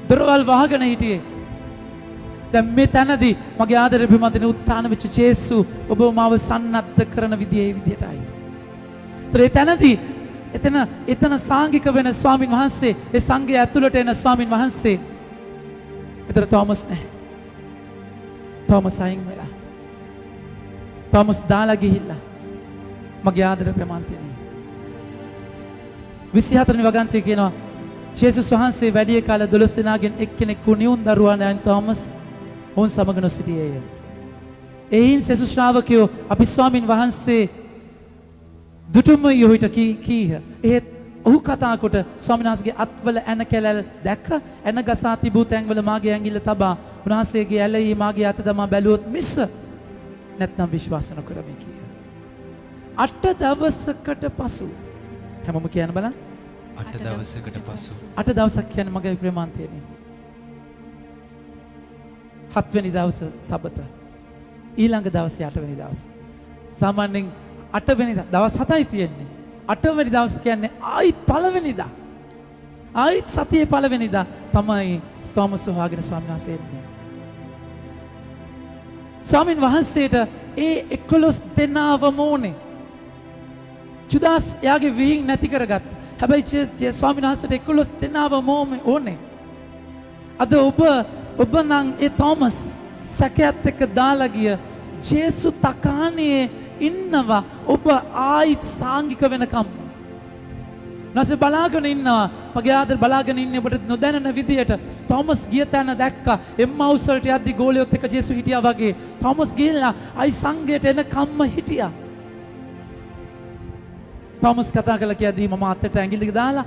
Speaker 1: දොරවල් වහගෙන හිටියේ. දැන් මේ තැනදී මගේ ආදරේ ප්‍රේමන්තනි උත්ථාන වෙච්ච ජේසු ඔබ මාව සන්නද්ධ කරන විදිය ඒ විදියටයි. ඒ තැනදී එතන සාංගික වෙන ස්වාමින් වහන්සේ ඒ සංඝය ඇතුළට එන ස්වාමින් වහන්සේ එතන තෝමස් නැහැ. තෝමස් අයින් වෙලා. තෝමස් දාලා ගිහිල්ලා මගේ ආදරේ ප්‍රේමන්තනි 24 වෙනි වගන්තිය කියනවා ජේසුස් වහන්සේ වැඩි කාල 12 දෙනාගෙන් එක්කෙනෙක් වූ නියුන් දරුවා නයන් තෝමස් ඔවුන් සමග නොසිටියේය. එයින් සෙසු ශ්‍රාවකයෝ අපි ස්වාමින් වහන්සේ දුටුම යොහිට කීහ. එහෙත් ඔහු කතා කොට ස්වාමීන් වහන්සේගේ අත්වල ඇන කැලල් දැක්ක ඇන ගසා තිබූ තැන්වල මාගේ ඇඟිල්ල තබා උන්වහන්සේගේ ඇලෙහි මාගේ අත දමා බැලුවොත් මිස නැත්නම් විශ්වාස නොකරමි කීය. 8 දවසකට පසු හැමෝම කියන්න බලන්න
Speaker 3: 8 දවසකට පසු
Speaker 1: 8 දවසක් කියන්නේ මගේ ප්‍රේමාන්තයනේ. 7 වෙනි දවස සබත ඊළඟ දවසේ 8 වෙනි දවස. සාමාන්‍යයෙන් 8 වෙනි දවස් 7යි තියෙන්නේ. 8 වෙනි දවස් කියන්නේ ආයිත් පළවෙනිදා. ආයිත් සතියේ පළවෙනිදා තමයි තෝමස් වහන්සේ ස්වාමීන් වහන්සේ එන්නේ. ස්වාමීන් වහන්සේට ඒ 11 දෙනාවම ඕනේ. ජුදාස් යාගේ විහිං නැති කරගත්තා. හැබැයි ස්වාමීන් වහන්සේට 11 දෙනාවම ඕනේ. අද ඔබ නම් ඒ තෝමස් සැකයත් එක්ක දාලා ගිය ජේසු තකානේ ඉන්නවා ඔබ ආයිත් සාංගික වෙනකම්. නැසෙ බලාගෙන ඉන්නවා. මගේ ආදර බලාගෙන ඉන්නේ ඔබට නොදැනෙන විදියට. තෝමස් ගිය තැන දැක්කා. එම්මාවුස් වලට යද්දි ගෝලියොත් එක්ක ජේසු හිටියා වගේ. තෝමස් ගිහිල්ලා අයි සංඝයට එනකම්ම හිටියා. තෝමස් කතා කළා කියද්දි මම අතට ඇඟිලි දාලා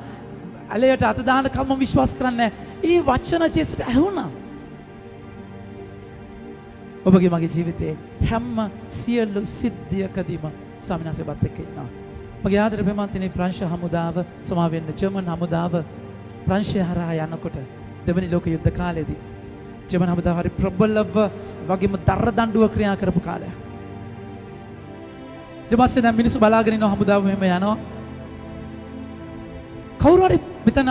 Speaker 1: ඇලයට අත දාන කම්ම විශ්වාස කරන්නේ නැහැ. ඒ වචන ජේසුට ඇහුණා. ඔබගේ මගේ ජීවිතේ හැම සියලු සිද්ධියකදීම ස්වාමීන් වහන්සේවත් එක්ක ඉන්නවා. මගේ ආදර ප්‍රේමන්තනි ප්‍රංශ හමුදාව සමා වෙන්න ජර්මන් හමුදාව ප්‍රංශය හරහා යනකොට දෙවනි ලෝක යුද්ධ කාලේදී ජර්මන් හමුදාව හරි ප්‍රබලව වගේම දර දඬුව ක්‍රියා කරපු කාලයක්. ඊට පස්සේ දැන් මිනිස්සු බලාගෙන ඉන්න හමුදාව මෙහෙම යනවා. කවුරු හරි මෙතන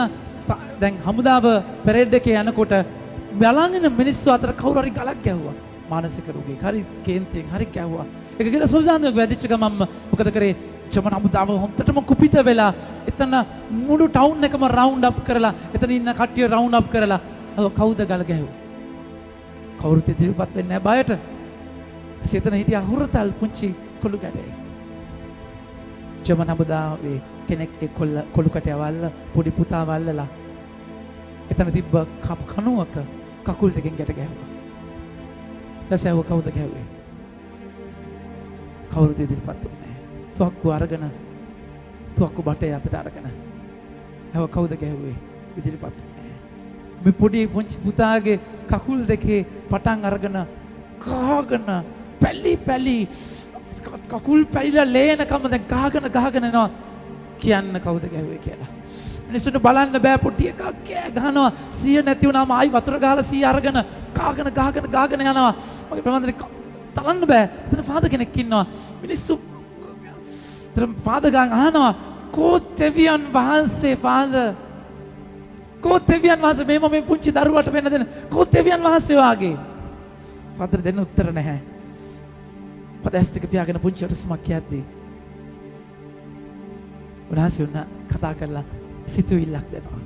Speaker 1: දැන් හමුදාව පෙරේඩ් එකේ යනකොට බලංගෙන මිනිස්සු අතර කවුරු හරි ගලක් ගැහුවා. මානසික රෝගී හරි කේන්තියෙන් හරි ගැහුවා. ඒක කියලා සොල්දානුවෙක් වැදිච්ච ගමන්ම මොකද කරේ? ජර්මන් හමුදාව හොන්ටටම කුපිත වෙලා එතන මුළු ටවුන් එකම රවුන්ඩ් අප් කරලා එතන ඉන්න කට්ටිය රවුන්ඩ් අප් කරලා කවුද ගල ගැහුවා? කවුරුත් ඉදිරිපත් වෙන්නේ නැහැ බයට. එතන හිටිය අහුරතල් පුංචි කොළු කැටේ. ජර්මන් හමුදාවේ කෙනෙක් ඒ කොළු කැටය වල්ල පොඩි පුතා වල්ලලා එතන තිබ්බ කණුවක කකුල් දෙකෙන් ගැට ගැහුවා. දැසව කවුද ගැහුවේ? කවුරුත් ඉදිරිපත් වෙන්නේ නැහැ. තුවක්කු අරගෙන තුවක්කු බටේ අතට අරගෙන ඇව කවුද ගැහුවේ? ඉදිරිපත් වෙන්නේ නැහැ. මේ පොඩි පුංචි පුතාගේ කකුල් දෙකේ පටන් අරගෙන කාගෙන පැලි කකුල් පැලිලා ලේනකම දැන් ගහගෙන එනවා. කියන්න කවුද ගැහුවේ කියලා. මිනිස්සුන්ට බලන්න බෑ පොටි එකක් කෑ ගහනවා. සිය නැති වුණාම ආයි වතුර ගහලා සිය අරගෙන ගාගෙන යනවා. මගේ ප්‍රමාණයට තරන්න බෑ. එතන ෆාදර් කෙනෙක් ඉන්නවා. මිනිස්සු ෆාදර් ගාන් අහනවා කෝතෙවියන් වහන්සේ ෆාදර් කෝතෙවියන් වහන්සේ මේ පුංචි දරුවට වෙන්න දෙන කෝතෙවියන් වහන්සේ වාගේ. ෆාදර් දෙන්න උත්තර නැහැ. පදැස් ටික පියාගෙන පුංචිට සමක් කියද්දී උන්වහන්සේ උන්න කතා කරලා සිතුවිල්ලක් දෙනවා.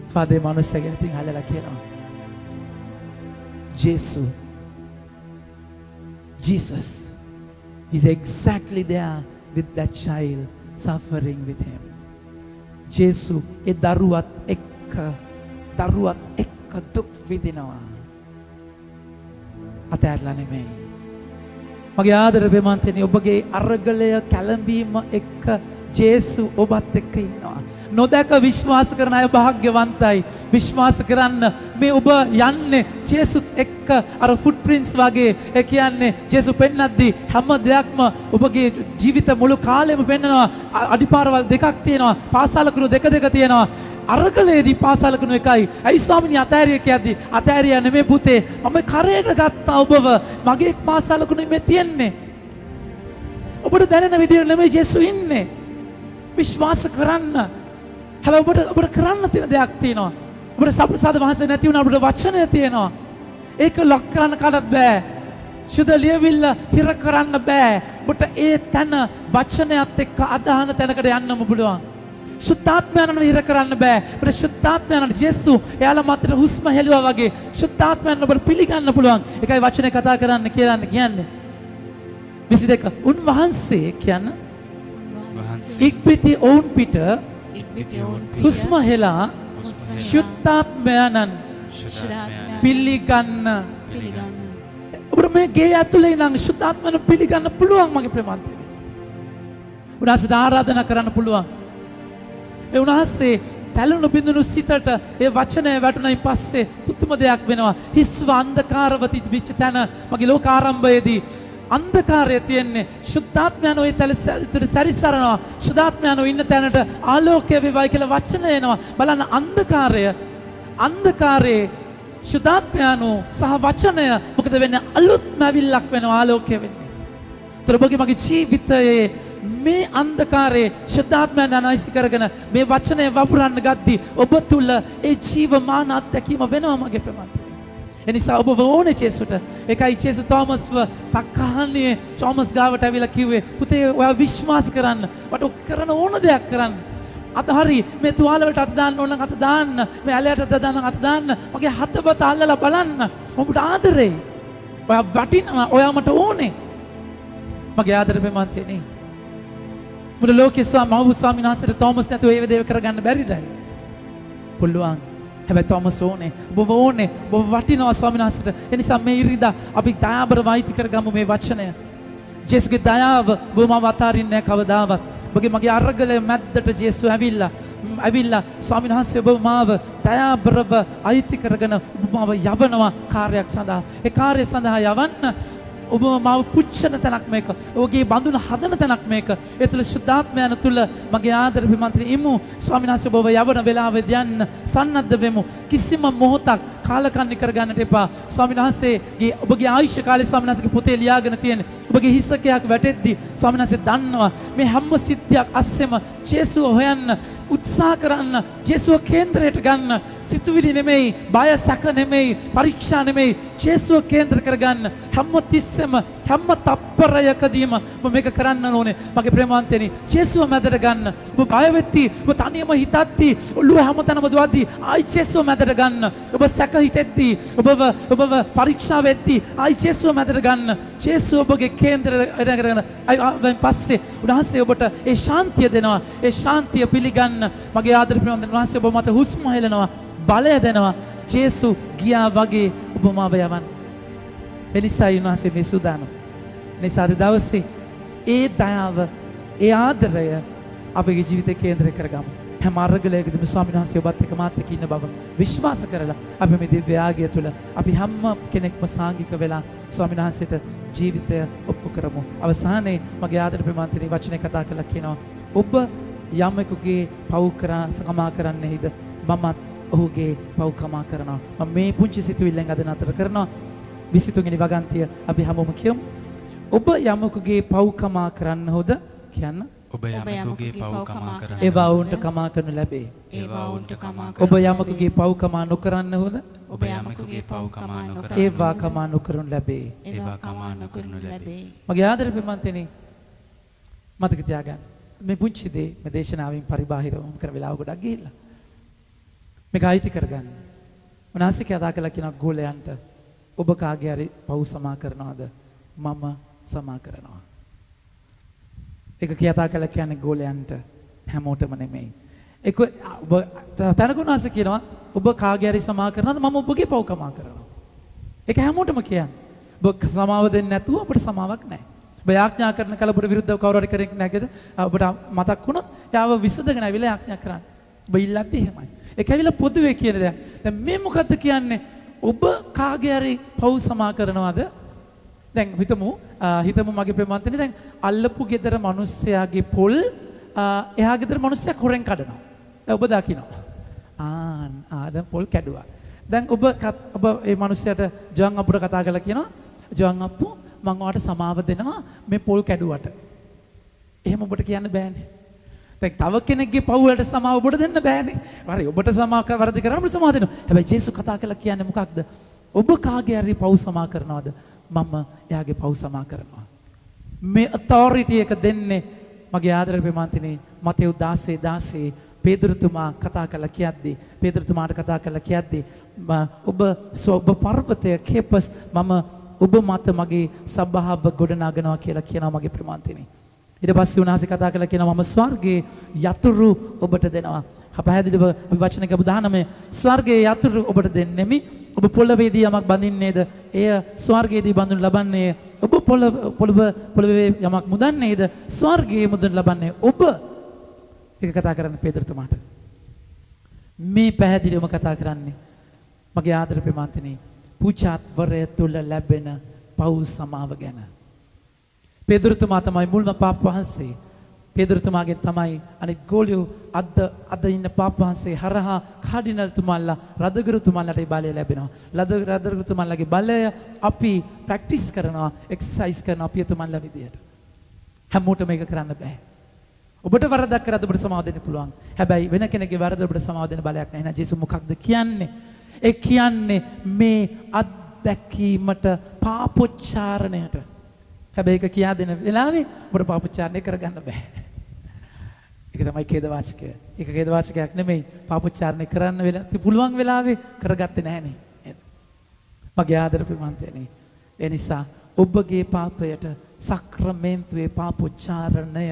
Speaker 1: ෆාදර් මනුස්සයාගේ අතින් අල්ලලා කියනවා Jesus is exactly there with that child suffering with him. ජේසු ඒ දරුවත් එක්ක දුක් විඳිනවා. අතෑරලා නෙමෙයි. මගේ ආදර ප්‍රේමන්තනි ඔබගේ අරගලය කැළඹීම එක්ක ජේසු ඔබත් එක්ක ඉන්නවා. නොදැක විශ්වාස කරන අය භාග්‍යවන්තයි. විශ්වාස කරන්න මේ ඔබ යන්නේ ජේසුත් එක්ක අර ෆුට්ප්‍රින්ට්ස් වගේ. ඒ කියන්නේ ජේසු පෙන්නද්දී හැම දෙයක්ම ඔබගේ ජීවිත මුළු කාලෙම පෙන්නනවා. අඩිපාරවල් දෙකක් තියෙනවා. පාසලකුණු දෙක තියෙනවා. අරගලේදී පාසලකුණු එකයි. ඇයි ස්වාමිනී අතෑරිය කියද්දී අතෑරියා නෙමෙයි පුතේ. මම කරේට ගත්තා ඔබව. මගේ පාසලකුණු මේ තියෙන්නේ. ඔබට දැනෙන විදිහට නෙමෙයි ජේසු ඉන්නේ. විශ්වාස කරන්න. හැබැයි ඔබට කරන්න තියෙන දෙයක් තියෙනවා. ඔබට සප්‍රසාද වහන්සේ නැති වුණා ඔබට වචනය තියෙනවා. ඒක ලොක් කරන්න කාටවත් බෑ. සුද ලියවිල්ල හිර කරන්න බෑ. ඔබට ඒ තන වචනයත් එක්ක අදහන තැනකට යන්නම පුළුවන්. සුද්ධාත්මයන්ව හිර කරන්න බෑ. ඔබට සුද්ධාත්මයන් ජේසු එයාලා මතට හුස්ම හෙළුවා වගේ සුද්ධාත්මයන් ඔබට පිළිගන්න පුළුවන්. ඒකයි වචනේ කතා කරන්න කියන්නේ. 22 උන්වහන්සේ කියන ඉක්බිති ඔවුන් පිට හුස්ම හෙලා සුද්ධාත්මයන් පිළිගන්න. ඔබට මේ ගේ ඇතුලේ නම් සුද්ධාත්මයන් පිළිගන්න පුළුවන් මගේ ප්‍රේමන්තනි. උන්වහන්සේට ආරාධනා කරන්න පුළුවන්. ඒ උන්වහන්සේ තැලුණු බිඳුණු සිතට ඒ වචනය වැටුණයින් පස්සේ පුදුම දෙයක් වෙනවා. හිස්ව අන්ධකාරව තිබිච්ච තැන මගේ ලෝක ආරම්භයේදී අන්ධකාරය තියෙන්නේ. ශුද්ධාත්මයන් ඔය තැලට සැරිසරනවා. ශුද්ධාත්මයන් ඉන්න තැනට ආලෝකය වේවයි කියලා වචන එනවා. බලන්න අන්ධකාරයේ ශුද්ධාත්මයන් සහ වචනය මොකද වෙන්නේ? අලුත්ම ඇවිල්ලක් වෙනවා ආලෝකය වෙන්නේ. ඔබගේ මගේ ජීවිතයේ මේ අන්ධකාරයේ ශුද්ධාත්මයන් අනායිසි කරගෙන මේ වචනය වපුරන්න ගද්දී ඔබ තුල ඒ ජීවමාන අත්දැකීම වෙනවා මගේ ප්‍රමාණය. එනිසා ඔබ වෝනේ ජේසුට. ඒකයි ජේසු තෝමස්ව පක්කහන්නේ තෝමස් ගාවට ඇවිල්ලා කිව්වේ පුතේ ඔයා විශ්වාස කරන්න. වට කරන ඕන දෙයක් කරන්න. අත හරි මේ තුවාල වලට අත දාන්න ඕන නම් අත දාන්න. මේ ඇලයට අත දාන්න අත දාන්න. මගේ හතපත අල්ලලා බලන්න. ඔබට ආදරේ. ඔයා වටිනවා. ඔයා මට ඕනේ. මගේ ආදරේ ප්‍රමාණය මුළු ලෝකේ ස්වාමීන් වහන්සේට තෝමස් නැතුව ඒ දේ කරගන්න බැරිද? පුළුවන්. හැබැයි තෝමස් ඕනේ. ඔබ ඕනේ. ඔබ වටිනවා ස්වාමීන් වහන්සේට. ඒ නිසා මේ ඉරිදා අපි දයාබර වෛති කරගමු මේ වචනය. ජේසුගේ දයාව ඔබ මව අතාරින්නේ නැහැ කවදාවත්. ඔබගේ මගේ අරගලයේ මැද්දට ජේසු ඇවිල්ලා ස්වාමීන් වහන්සේ ඔබ මාව දයාබරව අයිති කරගෙන ඔබ මාව යවනවා කාර්යයක් සඳහා. ඒ කාර්යය සඳහා යවන්න ඔබ මාව පුච්චන තැනක් මේක. ඔබගේ බඳුන හදන තැනක් මේක. ඒ තුළ ශුද්ධාත්මයන් තුළ මගේ ආදර ප්‍රේමන්තනි ඉමු. ස්වාමීන් වහන්සේ ඔබව යවන වෙලාවෙදී යන්න සන්නද්ධ වෙමු. කිසිම මොහොතක් කාලකන්ණි කරගන්නට එපා. ස්වාමීන් වහන්සේගේ ඔබගේ ආයුෂ කාලේ ස්වාමීන් වහන්සේගේ පොතේ ලියාගෙන තියෙන ඔබගේ හිසකයක් වැටෙද්දී ස්වාමීන් වහන්සේ දන්නවා මේ හැම සිද්ධියක් අස්සෙම ජේසුව හොයන්න උත්සාහ කරන්න, ජේසුව කේන්ද්‍රයට ගන්න. සිතුවිලි නෙමෙයි, බය සැක නෙමෙයි, පරීක්ෂා නෙමෙයි, ජේසුව කේන්ද්‍ර කරගන්න. හැම තිස්සෙම හැම තප්පරයකදීම ඔබ මේක කරන්න ඕනේ. මගේ ප්‍රේමවන්තයනි, ජේසුව මැදට ගන්න. ඔබ බය වෙtti, ඔබ තනියම හිතද්දී, ඔළුව හැමතැනම දුවද්දී ආයි ජේසුව මැදට ගන්න. ඔබ සැක හිතෙද්දී, ඔබව පරීක්ෂා වෙද්දී ආයි ජේසුව මැදට ගන්න. ජේසුව ඔබගේ කේන්ද්‍රයට කරගෙන ආයි පස්සේ උන්වහන්සේ ඔබට ඒ ශාන්තිය දෙනවා. ඒ ශාන්තිය පිළිගන්න. මගේ ආදරේ ප්‍රේමවන්තයන්, උන්වහන්සේ ඔබ මත හුස්ම හෙලනවා, බලය දෙනවා. ජේසු ගියා වගේ ඔබ මාව යවන්න. එනිසා උන්වහන්සේ මේ සූදානම්. නිසා අද දවසේ ඒ දයාව, ඒ ආදරය අපගේ ජීවිතේ කේන්ද්‍රය කරගමු. හැම අරගලයකදීම ස්වාමීන් වහන්සේ ඔබත් එක්ක මාත් එක්ක ඉන්න බව විශ්වාස කරලා අපි මේ දිව්‍ය ආගය තුළ අපි හැම කෙනෙක්ම සාංගික වෙලා ස්වාමීන් වහන්සේට ජීවිතය ඔප්පු කරමු. අවසානයේ මගේ ආදර ප්‍රේමවන්තනි වචනේ කතා කරලා කියනවා, ඔබ යමෙකුගේ පව් කමා කරන්නේද මමත් ඔහුගේ පව් කමා කරනවා. මම මේ පුංචි සිතුවිල්ලෙන් අද නතර කරනවා. 23 වෙනි වගන්තිය අපි හැමෝම කියමු. ඔබ යමෙකුගේ පව් කමා කරන්න හොද කියන්න.
Speaker 3: ඔබ යමෙකුගේ පව් කමා කරන්න
Speaker 1: ඒවා වුන්ට කමා කරනු ලැබේ.
Speaker 3: ඒවා වුන්ට කමා
Speaker 1: ඔබ යමෙකුගේ පව් කමා නොකරන්න හොද
Speaker 3: ඔබ යමෙකුගේ පව් කමා නොකරන්න
Speaker 1: ඒවා කමා නොකරනු ලැබේ.
Speaker 3: ඒවා කමා නොකරනු ලැබේ.
Speaker 1: මගේ ආදරේ ප්‍රේමවන්තනි, මතක තියාගන්න මේ පුංචි දේ මේ දේශනාවෙන් පරිබාහිරව කරන වෙලාව ගොඩක් ගිහිල්ලා මේක අයිති කරගන්න. උන්වහන්සේ කතා කළා කියන ගෝලයන්ට ඔබ කාගේ හරි පව් සමා කරනවද? මම සමා කරනවා. ඒක කතා කළා කියන්නේ ගෝලයන්ට, හැමෝටම නෙමෙයි. ඒක ඔබ තනකුණාස කියනවා ඔබ කාගේ හරි සමා කරනවද? මම ඔබගේ පව් කමා කරනවා. ඒක හැමෝටම කියන්නේ. ඔබ සමාව දෙන්නේ නැතුව අපිට සමාවක් නැහැ. ඔබ යාඥා කරන කල ඔබට විරුද්ධව කවුරු හරි කෙනෙක් නැගද ඔබට මතක් වුණොත් යාව විසඳගෙන ඇවිල්ලා යාඥා කරන්න. ඔබ ඉල්ලද්දී එහෙමයි. ඒක ඇවිල්ලා පොදුවේ කියන දේ. දැන් මේ මොකද්ද කියන්නේ? ඔබ කාගේ හරි පව් සමා කරනවද? දැන් හිතමු මගේ ප්‍රේමවන්තනි, දැන් අල්ලපු ගෙදර මිනිස්සයාගේ පොල් එහා ගෙදර මිනිස්සයා හොරෙන් කඩනවා. දැන් ඔබ දකිනවා. දැන් පොල් කැඩුවා. දැන් ඔබ ඒ මිනිස්සයාට ජවන් අප්පුට කතා කරලා කියනවා, ජවන් අප්පු මම ඔයාලට සමාව දෙනවා මේ පොල් කැඩුවට. එහෙම ඔබට කියන්න බෑනේ. දැන් තව කෙනෙක්ගේ පව් වලට සමාව ඔබට දෙන්න බෑනේ. හරි, ඔබට සමාව වරදි කරාම ඔබට සමාව දෙනවා. හැබැයි ජේසුස් කතා කරලා කියන්නේ මොකක්ද? ඔබ කාගේ හරි පව් සමා කරනවද? මම එයාගේ පව් සමා කරනවා. මේ authority එක දෙන්නේ මගේ ආදරේ ප්‍රේමවන්තනි මතෙව් 16:16 පේදුරුතුමා කතා කරලා කියද්දී, පේදුරුතුමාට කතා කරලා කියද්දී ඔබ පර්වතය කේපස් මම ඔබ මත මගේ සබ්බාහව ගොඩනගනවා කියලා කියනවා මගේ ප්‍රේමවන්තනි. ඊට පස්සේ උන්වහන්සේ කතා කරලා කියනවා මම ස්වර්ගයේ යතුරු ඔබට දෙනවා. පැහැදිලිව අපි වචනක උදාහරණය ස්වර්ගයේ යතුරු ඔබට දෙන්නෙමි. ඔබ පොළවේදී යමක් බඳින්නේද එය ස්වර්ගයේදී බඳිනු ලබන්නේ. ඔබ පොළවේ යමක් මුදන්නේද ස්වර්ගයේ මුදනු ලබන්නේ. ඔබ ඒක කතා කරන්නේ පේදුරුතුමාට. මේ පැහැදිලිවම කතා කරන්නේ මගේ ආදර ප්‍රේමවන්තනි පුජාත්වරය තුල ලැබෙන පව් සමාව ගැන. පේදුරුතුමා තමයි මුල්ම පාප වහන්සේ. පේදුරුතුමාගෙන් තමයි අනිත් ගෝලියෝ අද ඉන්න පාප වහන්සේ හරහා කාඩිනල්තුමාලා රදගුරුතුමාලාට ඒ බලය ලැබෙනවා. රදගුරුතුමාලාගේ බලය අපි ප්‍රැක්ටිස් කරනවා, එක්සර්සයිස් කරනවා අපි එතුමාලා විදියට. හැමෝටම මේක කරන්න බෑ. ඔබට වරදක් කරද්දී ඔබට සමාව දෙන්න පුළුවන්. හැබැයි වෙන කෙනෙක්ගේ වරද ඔබට සමාව දෙන්න බලයක් නැහැ. එහෙනම් ජේසුස් මොකක්ද කියන්නේ? ඒ කියන්නේ මේ අත්දැකීමට පාපොච්චාරණයට. හැබැයි ඒක කියා දෙන වෙලාවේ ඔබට පාපොච්චාරණය කරගන්න බෑ. ඒක තමයි ඛේද වාචකය. ඒක ඛේද වාචකයක් නෙමෙයි. පාපොච්චාරණය කරන්න වෙලා පුළුවන් වෙලාවේ කරගත්තේ නැහනේ. මගේ ආදර ප්‍රේමවන්තයනි, ඒ නිසා ඔබගේ පාපයට සක්‍රමෙන්තුවේ පාපොච්චාරණය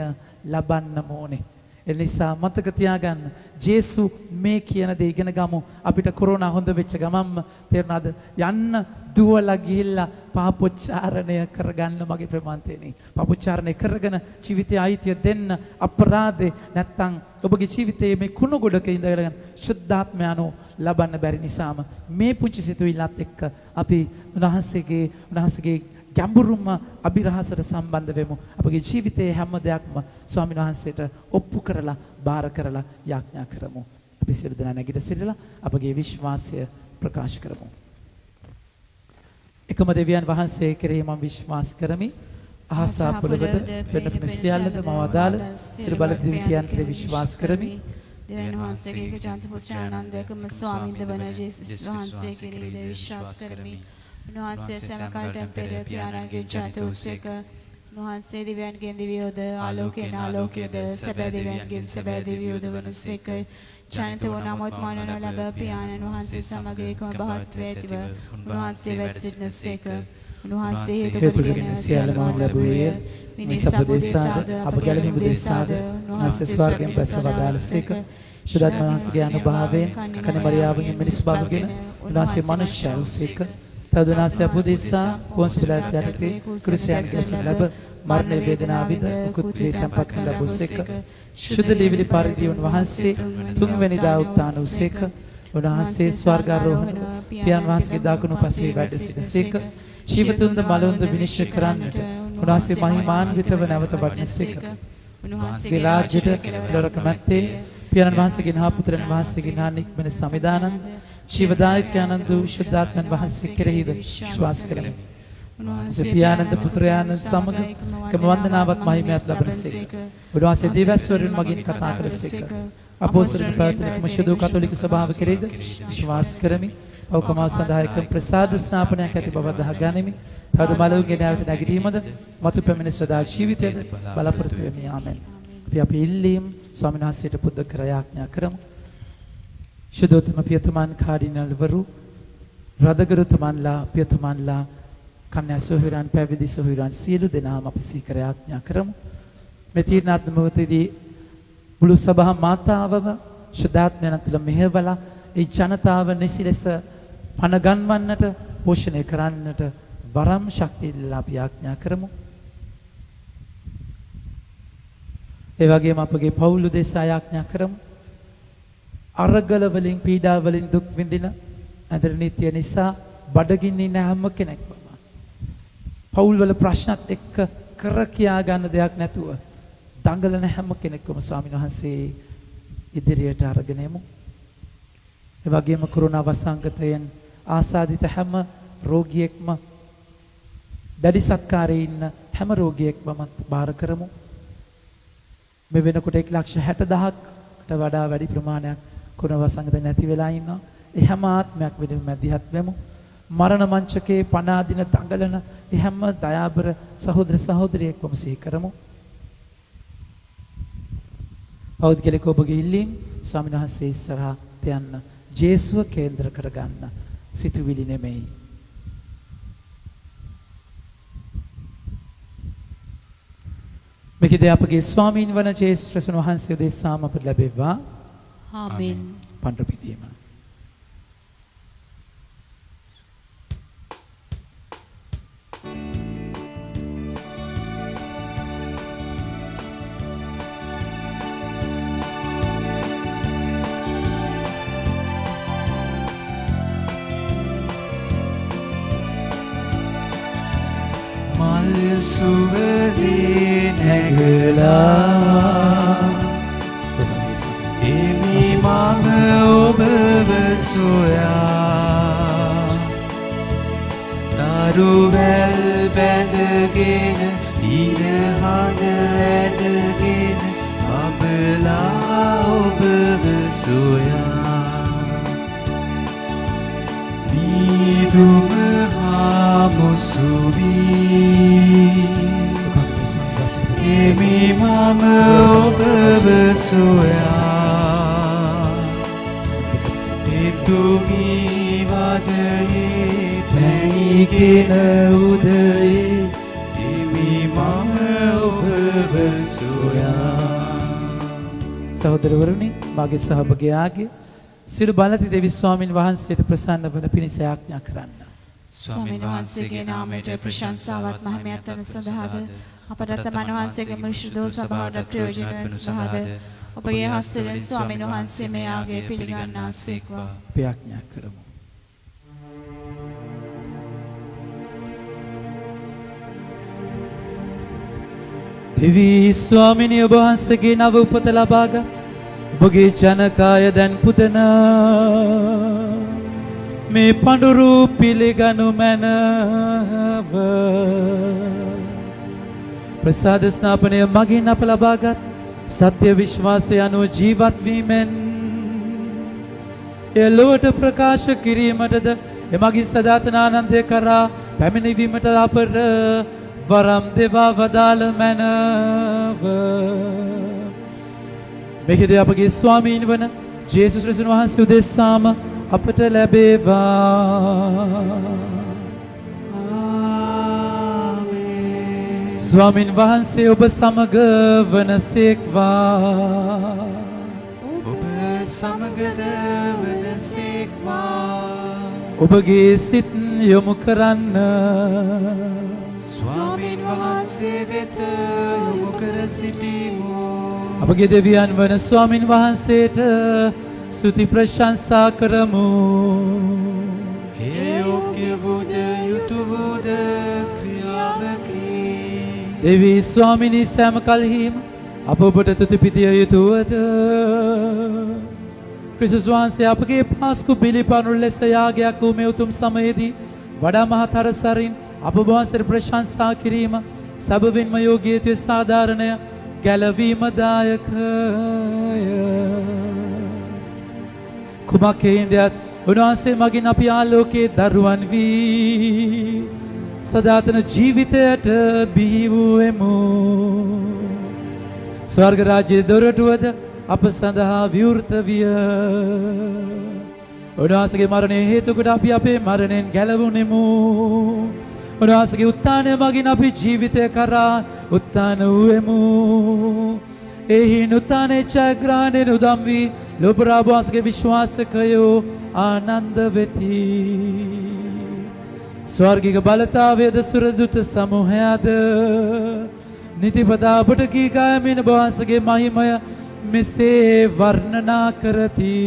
Speaker 1: ලබන්න ඕනේ. ඒ නිසා මතක තියාගන්න ජේසු මේ කියන දේ ඉගෙන ගමු. අපිට කොරෝනා හොඳ වෙච්ච ගමන්ම තේරුණාද? යන්න දුවලා ගිහිල්ලා පාපොච්චාරණය කරගන්න මගේ ප්‍රේමවන්තයනි. පාපොච්චාරණය කරගෙන ජීවිතය අයිතිය දෙන්න. අපරාධේ නැත්තම් ඔබගේ ජීවිතයේ මේ කුණු ගොඩක ඉඳගෙන සුද්ධාත්මයano ලබන්න බැරි නිසාම මේ පුංචි සිතුවිල්ලත් එක්ක අපි උන්වහන්සේගේ ගැඹුරුම අභිරහසට සම්බන්ධ වෙමු. අපගේ ජීවිතයේ හැම දෙයක්ම ස්වාමීන් වහන්සේට ඔප්පු කරලා බාර කරලා යාඥා කරමු. අපි සියලු දෙනා නැගිට සිටලා අපගේ විශ්වාසය ප්‍රකාශ කරමු. එකම දෙවියන් වහන්සේ කෙරෙහි මම විශ්වාස කරමි. අහසා පොළවද වෙන පින සියල්ලද මම අදාළ සිර බල දිවියන් කෙරෙහි විශ්වාස කරමි.
Speaker 2: දෙවියන් වහන්සේගේ ජාත පුත්‍ර ආනන්දකම ස්වාමීන් වහන්සේ කෙරෙහි විශ්වාස කරමි. උන්වහන්සේ සමකාලීන පෙර පියාණන්ගේ ජාත උසේක උන්වහන්සේ දිව්‍යයන්ගෙන් දිව්‍යෝද ආලෝකයෙන් ආලෝකයේද සැබෑ දිව්‍යයන්ගෙන් සැබෑ දිව්‍යෝද වනසේක ජනිත වූ නමුත් මනන ලැබ පියාණන් වහන්සේ සමග ඒකම භාවත්වයේ ඇතිව උන්වහන්සේ වැඩ සිටිනසේක උන්වහන්සේ හේතුගෙන සියල්ලම ලැබුවේ මිනිස් අපදේශාද අප ගැලවීම දේශාද උන්වහන්සේ ස්වර්ගයෙන් බැසවදාලසේක ශුද්ධ මහන්සේගේ අනුභවයෙන් කණිමරියාවෙන් මිනිස් බවගෙන උන්වහන්සේ මනුෂ්‍යවසේක තදුනාසය අපදේශා වංශබලයට යටතේ කුරුසයන්ගේ ලැබ මරණ වේදනාවිද උකුත් වේ tempat කළ ලැබුසේක ශුද්ධ ලීවිලි පරිදි උන්වහන්සේ තුන්වෙනිදා උත්තාන වූසේක උන්වහන්සේ ස්වර්ගාරෝහණ පියාණන් වහන්සේගේ දකුණු පසේ වැඩ සිටසේක ජීවිතුන්ද මලුන්ද විනිශ්චය කරන්නට උන්වහන්සේ මහිමාන්විතව නැවත වඩනසේක උන්වහන්සේ රාජ්‍යයට කෙලවර කැමැත්තේ පියාණන් වහන්සේගේ හා පුත්‍රයන් වහන්සේගේ හා නික්මන සමිදානන්ද ජීවදායක ආනන්ද ශුද්ධාත්මන් වහන්සේ කෙරෙහිද විශ්වාස කරමි. උන්වහන්සේ පියාණන්ද පුත්‍රයාණන් සමග කම වන්දනාවත් මහිමයත් ලබනසේක. උන්වහන්සේ දිවස්වරුන් මගින් කතා කළසේක. අපෝස්තලික ප්‍රාර්ථනික මෂ්‍යදෝ කතෝලික සභාව කෙරෙහිද විශ්වාස කරමි. අවකමා සදායක ප්‍රසාද ස්ථාපනයක් ඇති බව දහගනිමි. තවද මලවුන්ගේ නැවත නැගීමද මතු පැමිණ සදා ජීවිතයද බලාපොරොත්තු වෙමි. ආමෙන්. අපි ඉල්ලීම් ස්වාමීන් වහන්සේට පුද කර යාඥා කරමු. ශුද්ධෝත්තම පියතුමන් කාඩිනල්වරු රදගරුතුමන්ලා පියතුමන්ලා කන්‍යා සොහොයුරන් පැවිදි සොහොයුරන් සියලු දෙනාම අපි සීකර යාඥා කරමු. මේ තීර්ණාත්මකවදී මුළු සභා මාතාවම ශුද්ධාත්මයන් තුළ මෙහෙवला ඒ ජනතාව නිසි ලෙස පණ ගන්වන්නට පෝෂණය කරන්නට වරම් ශක්තිය දීලා අපි යාඥා කරමු. ඒ වගේම අපගේ පවුල් උදෙසා යාඥා කරමු. අරගල වලින් පීඩා වලින් දුක් විඳින අදරණීත්‍ය නිසා බඩගින්නේ නැ හැම කෙනෙක්ම පවුල් වල ප්‍රශ්නත් එක්ක කර කියා ගන්න දෙයක් නැතුව දඟලන හැම කෙනෙක්ම ස්වාමීන් වහන්සේ ඉදිරියට අරගෙන යමු. ඒ වගේම කොරෝනා වසංගතයෙන් ආසාදිත හැම රෝගියෙක්ම දැඩි සත්කාරයේ ඉන්න හැම රෝගියෙක්ම බාර කරමු. මේ වෙනකොට 1,60,000කට වඩා වැඩි ප්‍රමාණයක් කොරෝනා වසංගතය නැති වෙලා ඉන්නවා. ඒ හැම ආත්මයක් වෙනුවෙන් මැදිහත් වෙමු. මරණ මංචකේ පණ අදින දඟලන ඒ හැම දයාබර සහෝදර සහෝදරියෙක්වම සිහි කරමු. පෞද්ගලික ඔබගේ ඉල්ලීම් ස්වාමීන් වහන්සේ ඉස්සරහා තියන්න ජේසුව කේන්ද්‍ර කරගන්න සිතුවිලි නෙමෙයි. මේකදී අපගේ ස්වාමීන් වන ජේසුස් ක්‍රිස්තුන් වහන්සේ උදෙසාම අපට ලැබෙවා. ආමෙන්.
Speaker 1: පඬු පිදීම.
Speaker 4: සුවදී නැගලා එමි මම ඔබව සොයා දරුවැල් බැඳගෙන ඉරහඳ ඇදගෙන අබලා ඔබව සොයා මීදුම මුසුවී එමි මම ඔබව සොයා එතුමි වදයේ පැණිගෙන උදයේ එමි මම ඔබව සොයා.
Speaker 1: සහෝදරවරුනි, මාගේ සහභාගයාගේ සියලු බලති දෙවි ස්වාමින් වහන්සේට ප්‍රසන්න වන පිණිස ආඥා කරන්න.
Speaker 2: ස්වාමීන් වහන්සේගේ නාමයට ප්‍රශංසාවත් මහිමයත් වන සඳහාද අපට තමන් වහන්සේගේ මුෂ්ඨදෝ සභාවට ප්‍රයෝජන වන සඳහාද ඔබගේ හස්තයෙන් ස්වාමීන් වහන්සේ මේ ආගේ පිළිගන්නාසේක්වා.
Speaker 1: අපි ආඥා කරමු. දෙවි ස්වාමිනී ඔබ වහන්සේගේ නව උපත ලබාගත් ඔබගේ ජනකාය දැන් පුදනා මේ පඳුරු පිළිගනු මැනව ප්‍රසාද ස්නාපනය මගින් අප ලබාගත් සත්‍ය විශ්වාසය අනුව ජීවත් වීමෙන් එය ලොවට ප්‍රකාශ කිරීමටද එමගින් සදාතන ආනන්දය කරා පැමිණීමට අපට වරම් දෙවා වදාළ මැනව මෙහිදී අපගේ ස්වාමීන් වන ජේසුස් ක්‍රිස්තුන් වහන්සේ උදෙසාම අපට ලැබේවා. ආමේන්. ස්වාමීන් වහන්සේ ඔබ සමග වනසේක්වා.
Speaker 4: ඔබ සමගද වනසේක්වා.
Speaker 1: ඔබගේ සිත් යොමු කරන්න.
Speaker 4: ස්වාමීන් වහන්සේ වෙත යොමු කර සිටිමු.
Speaker 1: අපගේ දෙවියන් වන ස්වාමීන් වහන්සේට ස්තුති ප්‍රශංසා කරමු.
Speaker 4: ඒ යෝග්‍ය වූද යුතු වූද ක්‍රියාවකි.
Speaker 1: දෙවි ස්වාමිනී සෑම කල්හිම අප ඔබට තුති පිදිය යුතුවද. ක්‍රිස්තුස් වහන්සේ අපගේ පාස්කු බිලිපණු ලෙස යාගයක් වූ මේ උතුම් සමයේදී වඩා මහත් හරසරින් අප වහන්සේට ප්‍රශංසා කිරීම සබවින්ම යෝග්‍යත්වයේ සාධාරණය ගැලවීම දායකය. කුමක් හේඳයත් උන්වහන්සේ මගින් අපි ආලෝකයේ දරුවන් වී සදාතන ජීවිතයට බිහි වූෙමු. ස්වර්ග රාජ්‍යයේ දොරටුවද අප සඳහා විවෘත විය. උන්වහන්සේගේ මරණය හේතු කොට අපි අපේ මරණයෙන් ගැලවුණෙමු. උන්වහන්සේගේ උත්ථානය මගින් අපි ජීවිතය කරා උත්ථාන වූෙමු. එහි උත්ථානයේ ජයග්‍රහණයෙන් උදම් වී ලෝපරාභවන්සේගේ විශ්වාසකයෝ ආනන්ද වෙති. ස්වර්ගික බලතාවයද සුරදුත සමූහයද නිතිපතා ඔබට කී ගයමින් වහන්සේගේ මහිමය මෙසේ වර්ණනා කරති.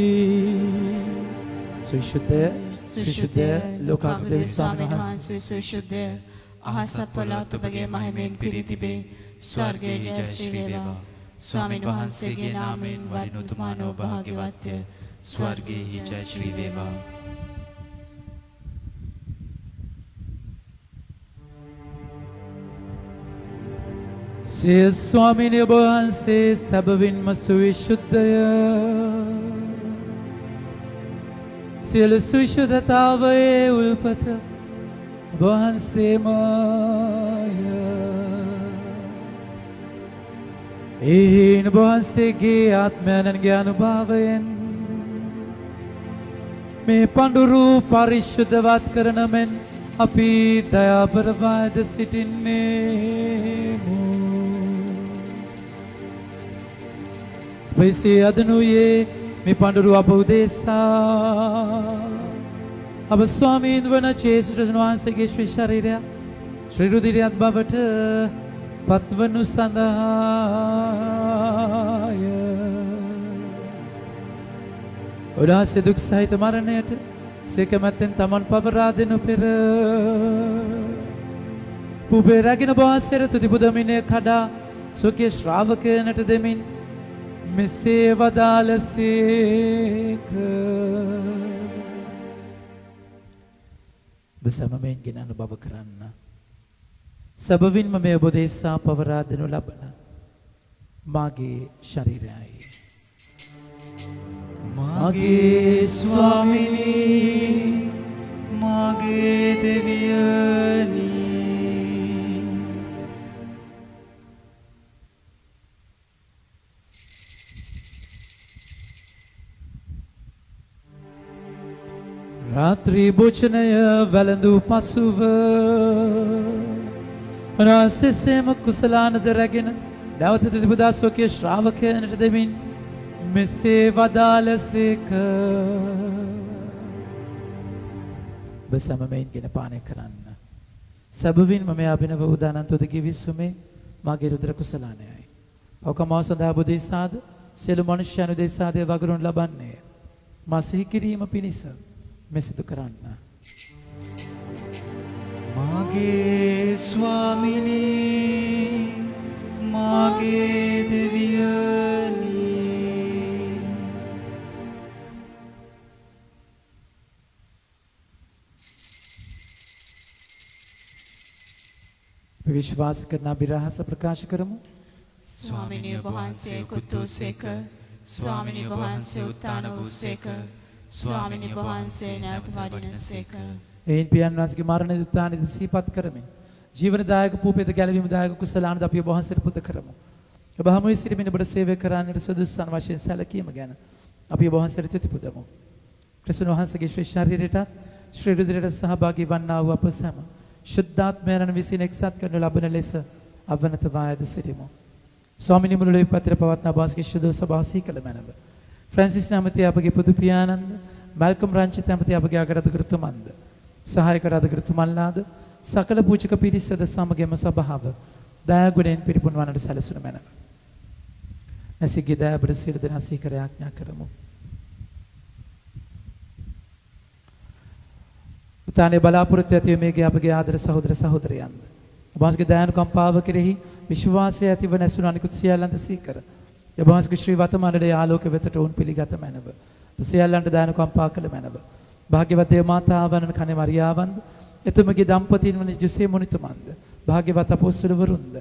Speaker 1: සුවිශුද්ධ සුවිශුද්ධ ලෝකාග්‍රේ ස්වාමීන් වහන්සේ සුවිශුද්ධ
Speaker 2: අහස පොළොත් ඔබගේ මහිමෙන් පිරී තිබේ. ස්වර්ගයේ ජය ශ්‍රී වේවා. ස්වාමීන් වහන්සේගේ නාමයෙන් වඩින උතුමානෝ භාග්‍යවත්ය. ස්වර්ගයේ ජය ශ්‍රී වේවා.
Speaker 1: සිය ස්වාමීන් වහන්සේ සැබවින්ම සුවිශුද්ධය. සියලු සුවිශුද්ධතාවයේ උල්පත වහන්සේමය. එහින් වහන්සේගේ ආත්මයන්ගේ අනුභවයෙන් මේ පඳුරු පරිශුද්ධවත් කරන මෙන් අපි දයාබරවද සිටින්නේමු. වෙසේ අදනුයේ මේ පඳුරු අප උදෙසා අප ස්වාමීන් වන ජේසුස් වහන්සේගේ ශ්‍රී ශරීරය ශ්‍රී රුධිරයත් බවට පත්වනු සඳහාය. උන්වහන්සේ දුක් සහිත මරණයට සේකමැත්තෙන් තමන් පවරා දෙනු පෙර පුබේ රැගෙන වහන්සේට තුති පුදමිනය කඩා සුඛී ශ්‍රාවකයනට දෙමින් මෙසේ වදාළසේක. බසමමෙන්ගෙන අනුභව කරන්න. සබවින්ම මේ ඔබ දෙසා පවරා දෙනු ලබන මාගේ ශරීරයයි.
Speaker 4: මාගේ ස්වාමිනී මාගේ දෙවියනි.
Speaker 1: රාත්‍රී භෝජනය වැළඳූ පසුව උන්වහන්සේ සේම කුසලානද රැගෙන නැවත තිබුදා ස්වකීය ශ්‍රාවකයන්ට දෙමින් මෙසේ වදාළසේක. ඔබ සමමෙන්ගෙන පානය කරන්න. සැබවින්ම මේ අභිනව උදානන්තෝද කිවිසුමේ මාගේ රුධිර කුසලානයයි. ඔකමාව සඳහා බුදෙසාද සියලු මනුෂ්‍යයන් උදෙසාද වගුරුන් ලබන්නේ මා සිහි කිරීම පිණිස මෙසිදු කරන්න.
Speaker 4: මාගේ ස්වාමිනී මාගේ දෙවියනි.
Speaker 1: විශ්වාස කරන අභිරහස ප්‍රකාශ කරමු.
Speaker 2: ස්වාමිනී ඔබ වහන්සේ කුතුසේක ස්වාමිනී ඔබ වහන්සේ උත්තාන වූසේක ස්වාමිනී ඔබ වහන්සේ නැවත වඩිනසේක.
Speaker 1: එයින් පියන් වහන්සේගේ මරණ උත්ථානද සිහිපත් කරමින් ජීවනදායක පූපේද ගැලවීමදායක කුසලානද අපි ඔබ වහන්සේට පුද කරමු. ඔබ හමුවේ සිටමින් ඔබට සේවය කරන්නට සුදුසුසන් වශයෙන් සැලකීම ගැන අපි ඔබ වහන්සේට තුති පුදමු. ක්‍රිස්තුන් වහන්සේගේ ශ්‍රී ශරීරයටත් ශ්‍රී රුධිරයට සහභාගී වන්නා වූ අප සැම ශුද්ධාත්මයන් විසින් එක්සත් කරනු ලබන ලෙස අවනත වායද සිටිමු. ස්වාමිනී මුළු ලෝකපතර පවත්නා වාසික ශුද්ධ සභාව සීකල මැනව. ෆ්‍රැන්සිස් නැමැති අපගේ පුදු පියාණන්ද මල්කම් රංචිත් නැමැති අපගේ අගරාධිකෘතුමන්ද සහායක රාධිකෘතුමන්ලාද සකල පූජක පිරිසද සමගම සභාව දයාගුණයෙන් පිරිපුන් වන්නට සැලසුණු මැනව. නැසිගේ දයාබර සියලු දෙනා සීකර ආඥා කරමු. උතානේ බලාපොරොත්තු ඇති මේගේ අපගේ ආදර සහෝදර සහෝදරයන්ද ඔබවහන්සේගේ දයානුකම්පාව කෙරෙහි විශ්වාසය ඇතිව නැසුණු අනිකුත් සියල්ලන්ද සීකර ඔබවහන්සේගේ ශ්‍රී වතමණ්ඩලයේ ආලෝක වෙතට උන් පිළිගත මැනව. සියල්ලන්ට දයානුකම්පා කළ මැනව. භාග්‍යවත් දේව මාතාවන් කනේ මරියාවන්ද එතුමගේ දම්පතීන් වන ජොසේ මුනිතුමන්ද භාග්‍යවත් අපොස්තලවරුන්ද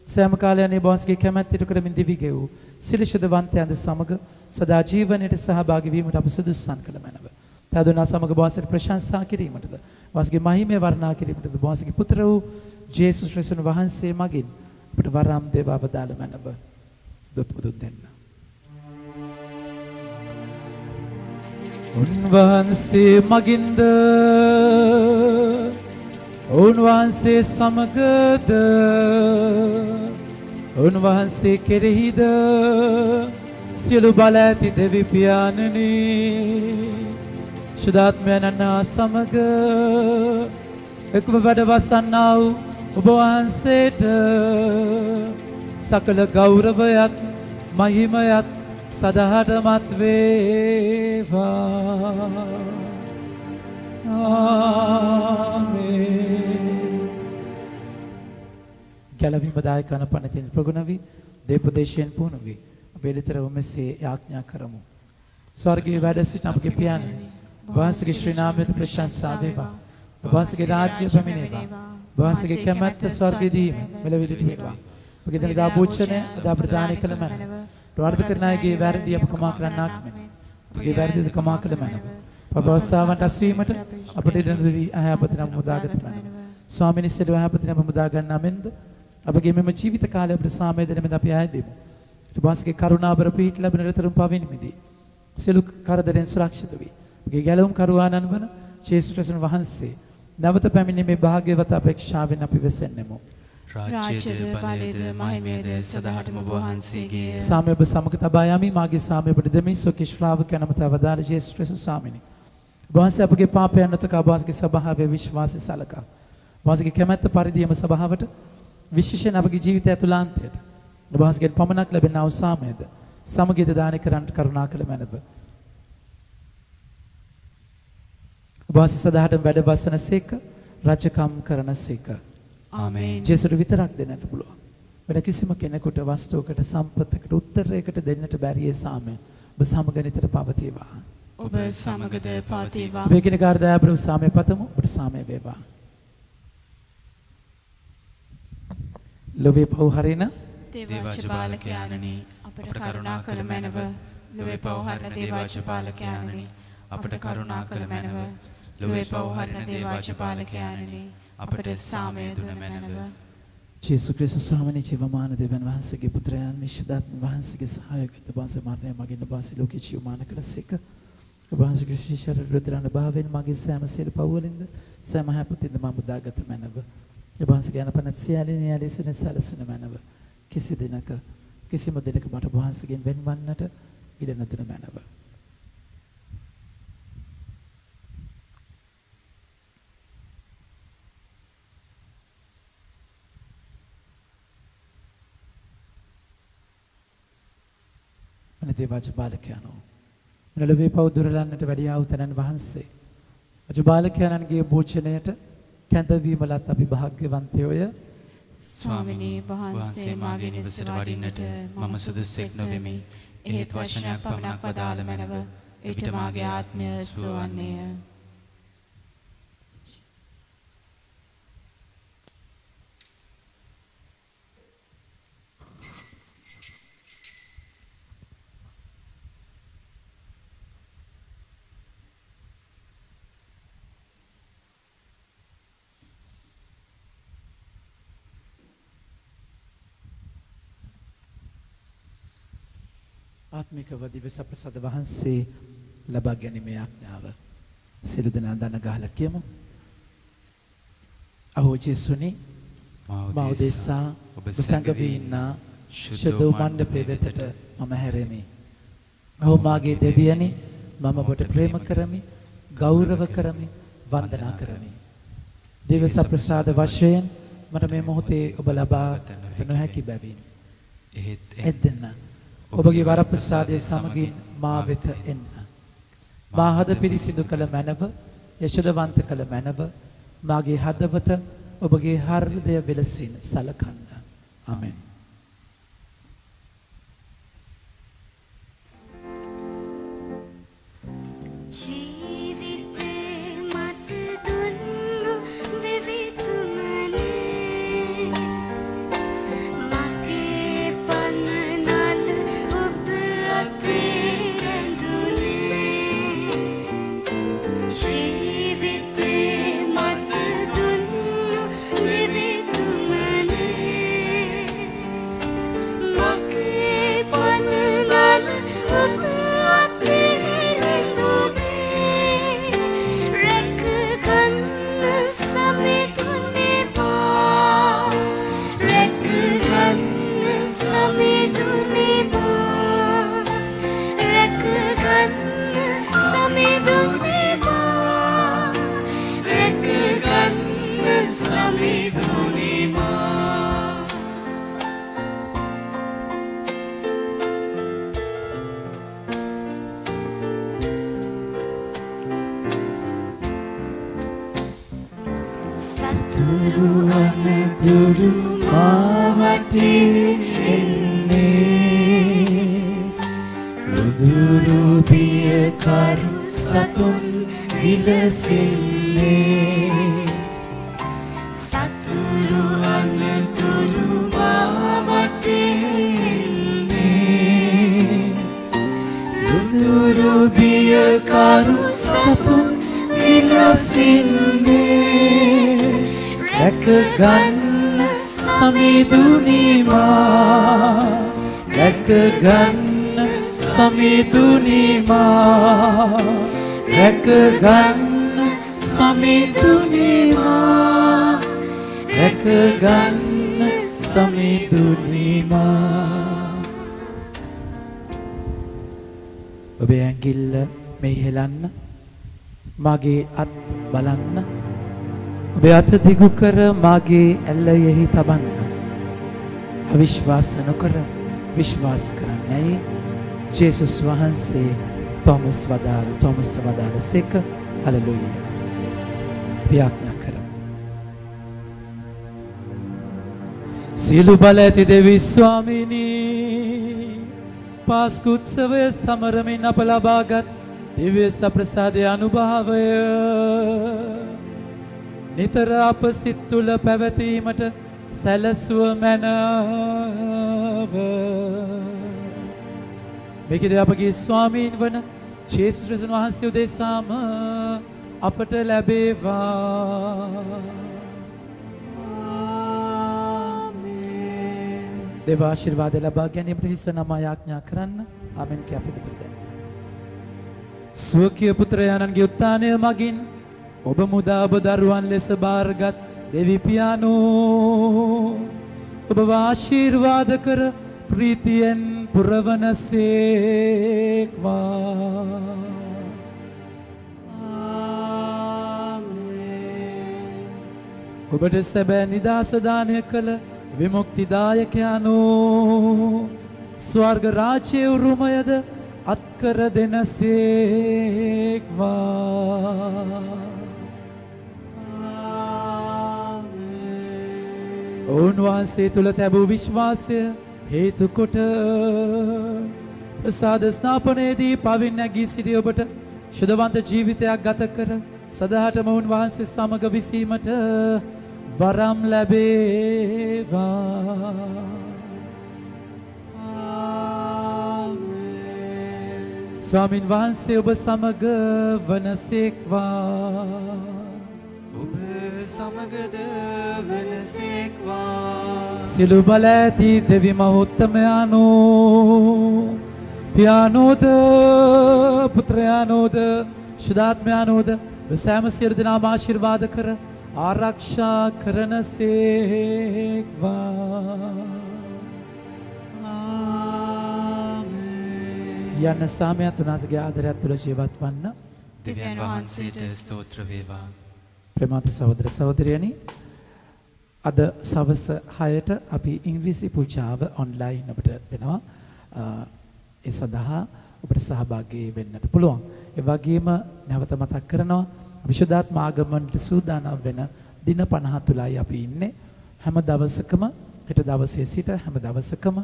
Speaker 1: සෑම කාලයන්හි ඔබවහන්සේගේ කැමැත්තට කරමින් දිවි ගෙවූ සිරිෂුදවන්තයන්ද සමග සදා ජීවනයේ සහභාගී වීමට අප සුදුසුසන් කළ මැනව. තදුනා සමග ඔබවහන්සේට ප්‍රශංසා කිරීමටද ඔබවහන්සේගේ මහිමය වර්ණනා කිරීමටද ඔබවහන්සේගේ පුත්‍ර වූ ජේසුස් ක්‍රිස්තුන් වහන්සේ මගින් අපට වරම් දේව අවදාළ මැනව. දුත් මුදුත් දෙන්න. උන්වහන්සේ මගින්ද උන්වහන්සේ සමගද උන්වහන්සේ කෙරෙහිද සියලු බල ඇති දෙවි පියාණනි සුදාත්මයන් සමග එක්ව වැඩ වසන්නා වූ ඔබ වහන්සේට සකල ගෞරවයත් මහිමයත් සදහටමත් වේවා. ආමේන්. ගැලවීම දායක අනපනතින් ප්‍රගුණ වී දේපදේශයෙන් පුහුණු වී අපේ ලිතරව මෙසේ යාඥා කරමු. ස්වර්ගයේ වැඩ සිටින අපගේ පියාණනි වහන්සේගේ ශ්‍රී නාමයට ප්‍රශංසා වේවා. වහන්සේගේ රාජ්‍ය පැමිණේවා. වහන්සේගේ කැමැත්ත ස්වර්ගයේදී මෙලොවදී වේවා. ඔබගේ දනදා භෝජනය අද ප්‍රදාන කළ මැනව. ප්‍රාර්ථ කරන අයගේ වැරදි අප කමා කරන්නාක් මෙන්. ඔබගේ වැරදිද කමා කළ මැනව. පවස්සාවන්ට අස්වීමට අපට ඉඩ දෙවි අයහපත නම් මුදාගත මැනව. ස්වාමීන් වහන්සේට අයහපත නම් මුදා ගන්නා මෙන්ද අපගේ මෙම ජීවිත කාලය අපට සාමය දෙන මෙන්ද අපි ආය දෙමු. ඔබගේ කරුණාබර පිහිට ලැබෙන රතරම් පවින් මිදී. සියලු කරදරෙන් සුරක්ෂිත වී. ඔබගේ ගැලවුම් කරුවාණන් වන ජේසුස් ක්‍රිස්තුන් වහන්සේ නැවත පැමිණීමේ භාග්‍යවත් අපේක්ෂාවෙන් අපි වෙසෙන්නෙමු.
Speaker 3: රාජ්‍යද බලයද මහිමයද සදාටම ඔබ වහන්සේගේ.
Speaker 1: සාමය ඔබ සමග තබා යමි. මාගේ සාමය ඔබට දෙමි. සොකී ශ්‍රාවකයන් මත අවදාළ ජේසුස් ක්‍රිස්තුස් ස්වාමීනි. ඔබ වහන්සේ අපගේ පාපයන් නැතක ඔබ වහන්සේගේ සභාවේ විශ්වාසය සලකා. ඔබ වහන්සේගේ කැමැත්ත පරිදිම සභාවට විශේෂයෙන් අපගේ ජීවිතය ඇතුළාන්තයට ඔබ වහන්සේගෙන් පමණක් ලැබෙනා වූ සාමයද සමගියද දාන කරන්නට කරුණා කළ මැනව. ඔබ වහන්සේ සදාටම වැඩ වසනසේක රජකම් කරනසේක.
Speaker 3: ආමේන්.
Speaker 1: ජේසුට විතරක් දෙන්නට පුළුවන්. වෙන කිසිම කෙනෙකුට වස්තුවකට සම්පතකට උත්තරයකට දෙන්නට බැරි ඒ සාමය ඔබ සමග නිතර පවතිවා.
Speaker 2: ඔබ සමගද පවතිවා.
Speaker 1: ඔබ කෙනෙකුට දයාබර සාමය පතමු. ඔබට සාමය වේවා. ලෝභය පව හරින
Speaker 2: දේවාජ බාලකයාණනි අපට කරුණා කළ මැනව. ලෝභය පව හරින දේවාජ බාලකයාණනි අපට කරුණා කළ මැනව. ලෝභය පව හරින දේවාජ බාලකයාණනි අපට සාමය දුන මැනව.
Speaker 1: ජේසුස් ක්‍රිස්තුස් ස්වාමීන් ජීවමාන දෙවියන් වහන්සේගේ පුත්‍රයන් විශුද්ධාත්ම වහන්සේගේ සහායකත්වයෙන් වහන්සේ මරණය මගින් වහන්සේ ලෝකේ ජීවමාන කළසේක. වහන්සේගේ ශිෂ්‍යයන් රුද්‍රාන භාවයෙන් මගේ සෑම සියලු පවවලින්ද සෑම හැපතින්ද මම මුදාගත මැනව. වහන්සේගේ අනපනත් සියල්ලින් යාලීසුන සැලසුන මැනව. කිසිම දිනක මට වහන්සේගෙන් වෙන්වන්නට ඉඩ නැතන මැනව. දේවාජ බාලකයන්ෝ මෙලොවේ පව දුරලන්නට වැඩි ආවුතනන් වහන්සේ අජ බාලකයන්ගේ භෝජනයට කැඳවීමලත් අපි භාග්‍යවන්තයෝය.
Speaker 2: ස්වාමිනී වහන්සේ මාගේ නිවසට වඩින්නට මම සුදුස්සෙක් නොවෙමි. එහෙත් වචනයක් පමණක් වදාළ මැනව. එවිට මාගේ ආත්මය සුවන්නේය.
Speaker 1: ආත්මිකව දිව්‍ය සප්‍රසාද වහන්සේ ලබා ගැනීමේ ආඥාව සියලු දෙනා දන ගහලා කියමු. අහෝ ජේසුනි මා උදෙසා ඔබ සංග වී ඉන්න ශුද්ධ මණ්ඩපයේ වෙතට මම හැරෙමි. අහෝ මාගේ දෙවියනි මම ඔබට ප්‍රේම කරමි, ගෞරව කරමි, වන්දනා කරමි. දිව්‍ය සප්‍රසාද වශයෙන් මට මේ මොහොතේ ඔබ ලබා ගත නොහැකි බැවින් එදෙන්න ඔබගේ වරප්‍රසාදයේ සමගින් මා වෙත එන්න. මා හද පිරිසිදු කළ මැනව, යශෝදවන්ත කළ මැනව, මාගේ හදවත ඔබගේ හෘදය වෙලසින් සලකන්න. ආමෙන්. ඔබේ ඇඟිල්ල මෙහි හෙලන්න, මාගේ අත් බලන්න, ඔබේ අත දිගු කර මාගේ ඇල්ලයෙහි තබන්න. අවිශ්වාස නොකර විශ්වාස කරන්නයි ජේසුස් වහන්සේ තෝමස්ට වදාළ සේක. හලෙලූයා. අපි ආඥා කරමු. සියලු බල ඇති දෙවි ස්වාමීනි, පාස්කුත්සවය සමරමින් අප ලබාගත් දිව්‍ය සප්‍රසාදයේ අනුභවය නිතර අප සිත් තුළ පැවතීමට සැලසුව මැනව. මේකදී අපගේ ස්වාමීන් වන ජේසුස් ක්‍රිස්තුස් වහන්සේ උදෙසාම අපට ලැබේවා. දේව ආශිර්වාද ලබා ගැනීමට හිස නම යාඥා කරන්න. ආමෙන් කිය අපි පිටු දෙන්න. ස්වකීය පුත්‍රයාණන්ගේ උත්ථානය මගින් ඔබ මුදා ඔබ දරුවන් ලෙස බාරගත් දෙවි පියාණෝ ඔබ ආශිර්වාද කර ප්‍රීතියෙන් පුරවනසේක්වා. ආමේන්. ඔබට සැබෑ නිදාස දානය කළ විමුක්තිදායකයන්ෝ ස්වර්ග රාජ්‍යයේ උරුමයද අත්කර දෙනසේක්වා. ඔවුන් වහන්සේ තුළ තැබූ විශ්වාසය හේතු කොට ප්‍රසාද ස්නාපනයේදී පවින් නැගී සිටි ඔබට ශුද්ධවන්ත ජීවිතයක් ගත කර සදාටම ඔවුන් වහන්සේ සමග විසීමට වරම් ලැබේවා. ආමේන්. ස්වාමින් වහන්සේ ඔබ සමග වනසේක්වා.
Speaker 4: ඔබ සමගද වනසේක්වා.
Speaker 1: සිළු බල ඇති දෙවි මහෝත්තමයාණෝ පියානෝද පුත්‍රයානෝද ශුද්ධාත්මයානෝද සෑම සියලු දෙනාම ආශිර්වාද කර ආරක්ෂා කරනසේක්වා. යන්න සාමයත් උනාසගේ ආදරයත් තුළ ජීවත් වන්න.
Speaker 3: දෙවියන් වහන්සේට ස්තෝත්‍ර වේවා.
Speaker 1: ප්‍රේමවන්ත සහෝදර සහෝදරියනි, අද සවස් 6ට අපි ඉංග්‍රීසි පූජාව ඔන්ලයින් ඔබට දෙනවා. ඒ සඳහා ඔබට සහභාගී වෙන්නට පුළුවන්. ඒ වගේම නැවත මතක් කරනවා විශුද්ධාත්ම ආගමනට සූදානම් වෙන දින 50 තුලයි අපි ඉන්නේ. හැම දවසකම හෙට දවසේ සිට හැම දවසකම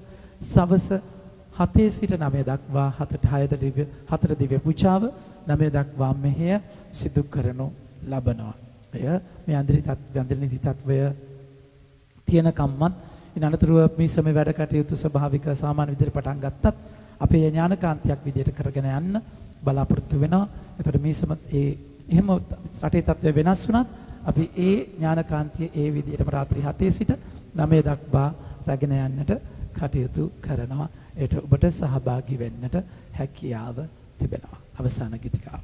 Speaker 1: සවස් 7 සිට 9 දක්වා 4 දිව්‍ය පූජාව 9 දක්වා මෙහෙය සිදු කරනු ලබනවා. එය මේ අන්දරිනි තත්වය තියෙන කම්මත් ඉන් අනතුරුව මේ සමේ වැඩ කටයුතු ස්වභාවික සාමාන්‍ය විදිහට පටන් ගත්තත් අපේ ඥානකාන්තියක් විදිහට කරගෙන යන්න බලාපොරොත්තු වෙනවා. එතකොට මේ සම එහෙම රටේ තත්ත්වය වෙනස් වුණත් අපි ඒ ඥානකාන්තිය ඒ විදිහටම රාත්‍රී 7 සිට 9 දක්වා රැගෙන යන්නට කටයුතු කරනවා. ඒට ඔබට සහභාගී වෙන්නට හැකියාව තිබෙනවා. අවසාන ගීතිකාව.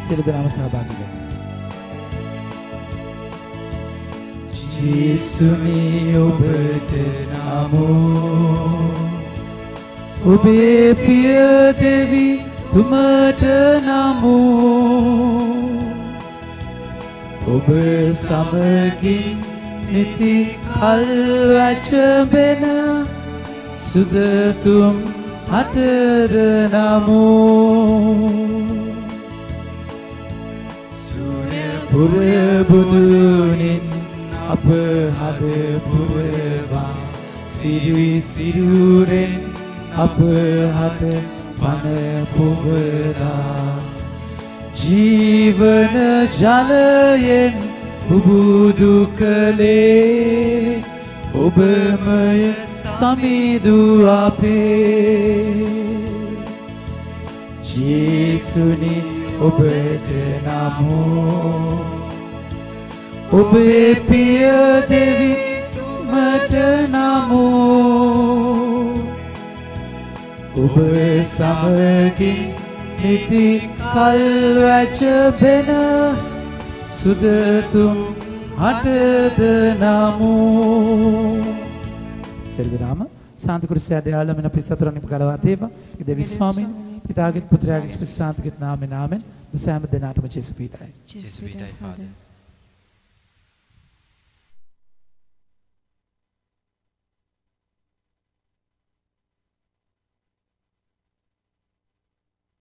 Speaker 1: සියලු දෙනාම සහභාගී වෙන්න. ජේසුනි ඔබට නමෝ, ඔබේ පිය දෙවි තුමට නමෝ, ඔබ සමගින් නිති කල් වැජඹෙන සුදතුම් හටද නමෝ, පුරබුදුනින් අප හද පුරවා, සිරුයි සිරුරෙන් අප හට පන පුවරා, ජීවන ජලයෙන් පුබුදු කළේ ඔබමය සමිදු අපේ. ජේසුනි ඔබට නමෝ, ඔබේ පිය දෙවි තුමට නමෝ, ඔබ සමගින් නිති කල් වැජඹෙන සුදතුම් හටද නමෝ. සියලු දෙනාම සාන්ති කුරුසය අධ්‍යාල මෙන පිස්සතරණ ගලවා දේවා. ඉද විස්වාමීන් පිතාගේ පුත්‍රයාගේ ස්පිස් සාන්තිගේ නාමයෙන් ආමෙන්. සෑම දිනාටම ජේසු පීඩයි.
Speaker 3: ජේසු පීඩයි ෆාදර්.